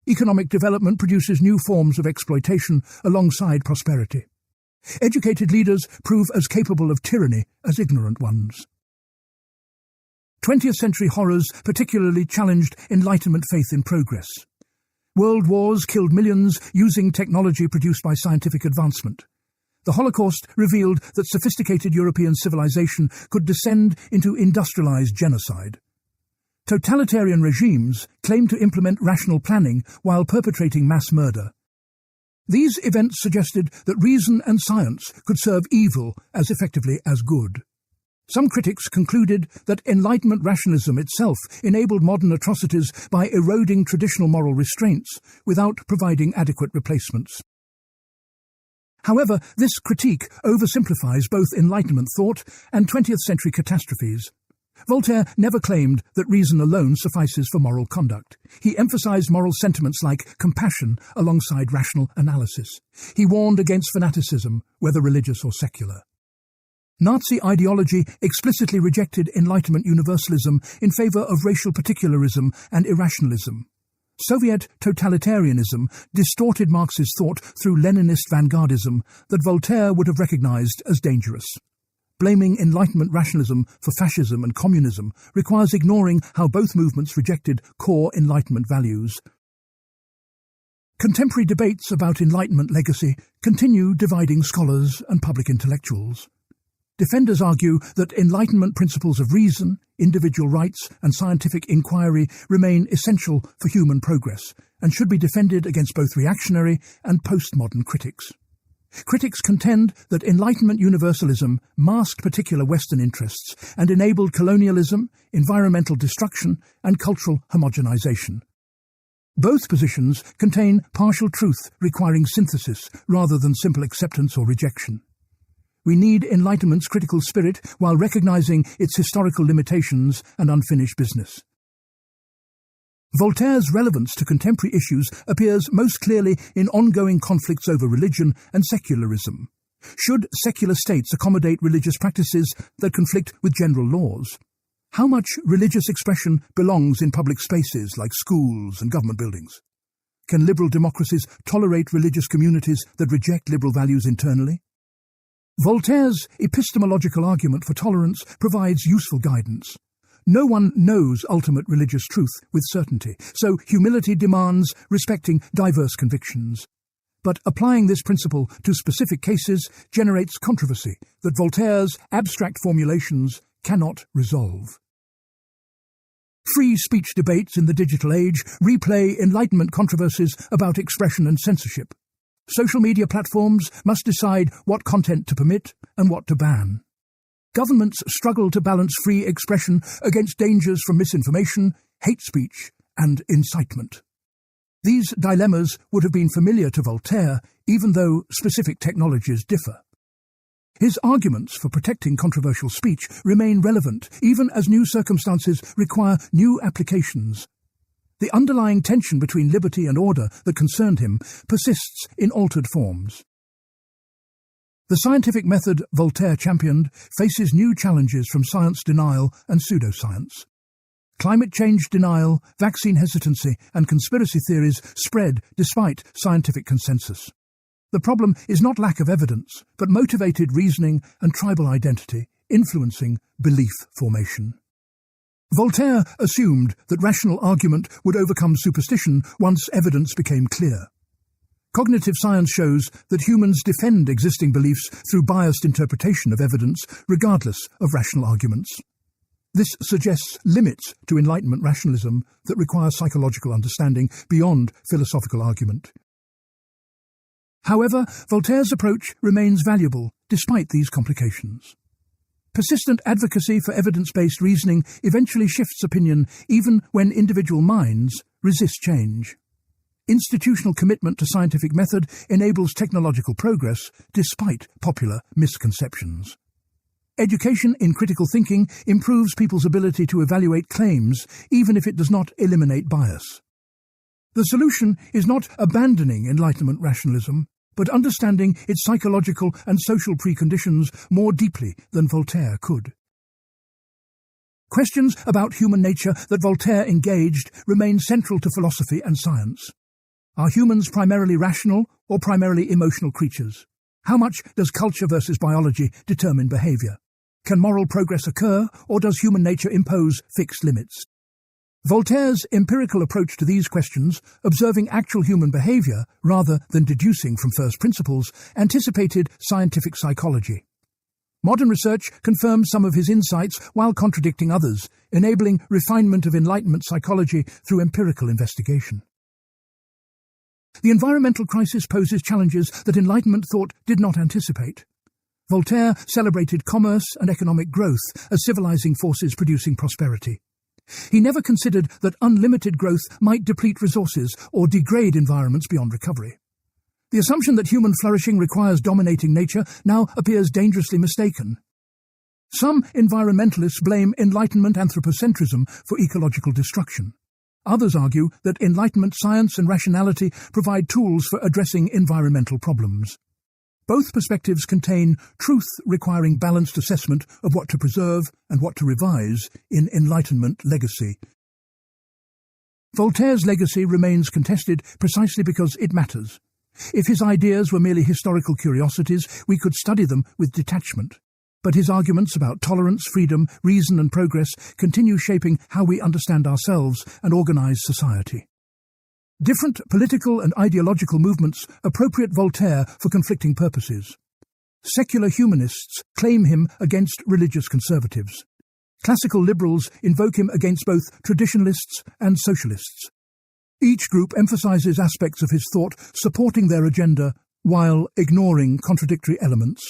Economic development produces new forms of exploitation alongside prosperity. Educated leaders prove as capable of tyranny as ignorant ones. 20th century horrors particularly challenged Enlightenment faith in progress. World wars killed millions using technology produced by scientific advancement. The Holocaust revealed that sophisticated European civilization could descend into industrialized genocide. Totalitarian regimes claim to implement rational planning while perpetrating mass murder. These events suggested that reason and science could serve evil as effectively as good. Some critics concluded that Enlightenment rationalism itself enabled modern atrocities by eroding traditional moral restraints without providing adequate replacements. However, this critique oversimplifies both Enlightenment thought and 20th century catastrophes. Voltaire never claimed that reason alone suffices for moral conduct. He emphasized moral sentiments like compassion alongside rational analysis. He warned against fanaticism, whether religious or secular. Nazi ideology explicitly rejected Enlightenment universalism in favor of racial particularism and irrationalism. Soviet totalitarianism distorted Marx's thought through Leninist vanguardism that Voltaire would have recognized as dangerous. Blaming Enlightenment rationalism for fascism and communism requires ignoring how both movements rejected core Enlightenment values. Contemporary debates about Enlightenment legacy continue dividing scholars and public intellectuals. Defenders argue that Enlightenment principles of reason, individual rights, and scientific inquiry remain essential for human progress and should be defended against both reactionary and postmodern critics. Critics contend that Enlightenment universalism masked particular Western interests and enabled colonialism, environmental destruction, and cultural homogenization. Both positions contain partial truth requiring synthesis rather than simple acceptance or rejection. We need Enlightenment's critical spirit while recognizing its historical limitations and unfinished business. Voltaire's relevance to contemporary issues appears most clearly in ongoing conflicts over religion and secularism. Should secular states accommodate religious practices that conflict with general laws? How much religious expression belongs in public spaces like schools and government buildings? Can liberal democracies tolerate religious communities that reject liberal values internally? Voltaire's epistemological argument for tolerance provides useful guidance. No one knows ultimate religious truth with certainty, so humility demands respecting diverse convictions. But applying this principle to specific cases generates controversy that Voltaire's abstract formulations cannot resolve. Free speech debates in the digital age replay Enlightenment controversies about expression and censorship. Social media platforms must decide what content to permit and what to ban. Governments struggle to balance free expression against dangers from misinformation, hate speech, and incitement. These dilemmas would have been familiar to Voltaire, even though specific technologies differ. His arguments for protecting controversial speech remain relevant, even as new circumstances require new applications. The underlying tension between liberty and order that concerned him persists in altered forms. The scientific method Voltaire championed faces new challenges from science denial and pseudoscience. Climate change denial, vaccine hesitancy, and conspiracy theories spread despite scientific consensus. The problem is not lack of evidence, but motivated reasoning and tribal identity influencing belief formation. Voltaire assumed that rational argument would overcome superstition once evidence became clear. Cognitive science shows that humans defend existing beliefs through biased interpretation of evidence, regardless of rational arguments. This suggests limits to Enlightenment rationalism that require psychological understanding beyond philosophical argument. However, Voltaire's approach remains valuable despite these complications. Persistent advocacy for evidence-based reasoning eventually shifts opinion even when individual minds resist change. Institutional commitment to scientific method enables technological progress despite popular misconceptions. Education in critical thinking improves people's ability to evaluate claims, even if it does not eliminate bias. The solution is not abandoning Enlightenment rationalism, but understanding its psychological and social preconditions more deeply than Voltaire could. Questions about human nature that Voltaire engaged remain central to philosophy and science. Are humans primarily rational or primarily emotional creatures? How much does culture versus biology determine behavior? Can moral progress occur, or does human nature impose fixed limits? Voltaire's empirical approach to these questions, observing actual human behavior rather than deducing from first principles, anticipated scientific psychology. Modern research confirms some of his insights while contradicting others, enabling refinement of Enlightenment psychology through empirical investigation. The environmental crisis poses challenges that Enlightenment thought did not anticipate. Voltaire celebrated commerce and economic growth as civilizing forces producing prosperity. He never considered that unlimited growth might deplete resources or degrade environments beyond recovery. The assumption that human flourishing requires dominating nature now appears dangerously mistaken. Some environmentalists blame Enlightenment anthropocentrism for ecological destruction. Others argue that Enlightenment science and rationality provide tools for addressing environmental problems. Both perspectives contain truth requiring balanced assessment of what to preserve and what to revise in Enlightenment legacy. Voltaire's legacy remains contested precisely because it matters. If his ideas were merely historical curiosities, we could study them with detachment. But his arguments about tolerance, freedom, reason and progress continue shaping how we understand ourselves and organize society. Different political and ideological movements appropriate Voltaire for conflicting purposes. Secular humanists claim him against religious conservatives. Classical liberals invoke him against both traditionalists and socialists. Each group emphasizes aspects of his thought supporting their agenda while ignoring contradictory elements.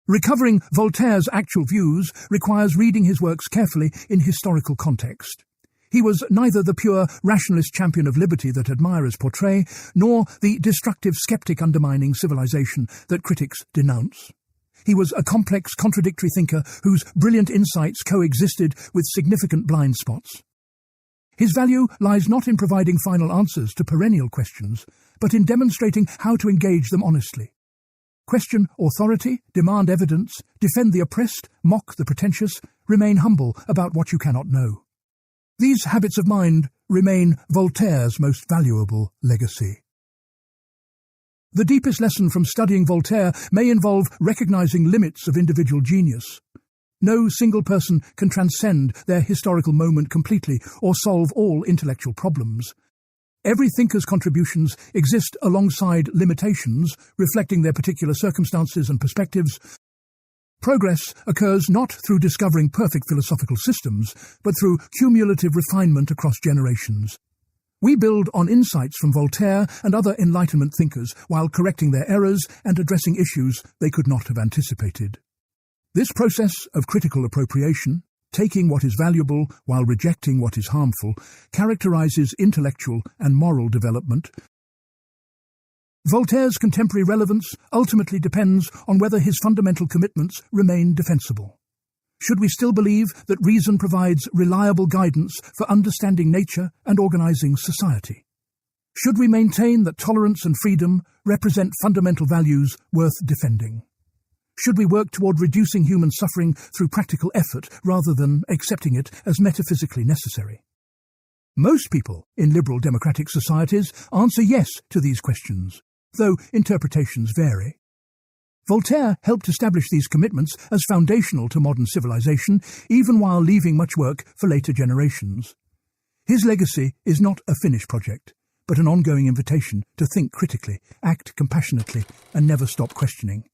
Recovering Voltaire's actual views requires reading his works carefully in historical context. He was neither the pure rationalist champion of liberty that admirers portray, nor the destructive skeptic undermining civilization that critics denounce. He was a complex, contradictory thinker whose brilliant insights coexisted with significant blind spots. His value lies not in providing final answers to perennial questions, but in demonstrating how to engage them honestly. Question authority, demand evidence, defend the oppressed, mock the pretentious, remain humble about what you cannot know. These habits of mind remain Voltaire's most valuable legacy. The deepest lesson from studying Voltaire may involve recognizing limits of individual genius. No single person can transcend their historical moment completely or solve all intellectual problems. Every thinker's contributions exist alongside limitations, reflecting their particular circumstances and perspectives. Progress occurs not through discovering perfect philosophical systems, but through cumulative refinement across generations. We build on insights from Voltaire and other Enlightenment thinkers while correcting their errors and addressing issues they could not have anticipated. This process of critical appropriation, taking what is valuable while rejecting what is harmful, characterizes intellectual and moral development. Voltaire's contemporary relevance ultimately depends on whether his fundamental commitments remain defensible. Should we still believe that reason provides reliable guidance for understanding nature and organizing society? Should we maintain that tolerance and freedom represent fundamental values worth defending? Should we work toward reducing human suffering through practical effort rather than accepting it as metaphysically necessary? Most people in liberal democratic societies answer yes to these questions, though interpretations vary. Voltaire helped establish these commitments as foundational to modern civilization, even while leaving much work for later generations. His legacy is not a finished project, but an ongoing invitation to think critically, act compassionately, and never stop questioning.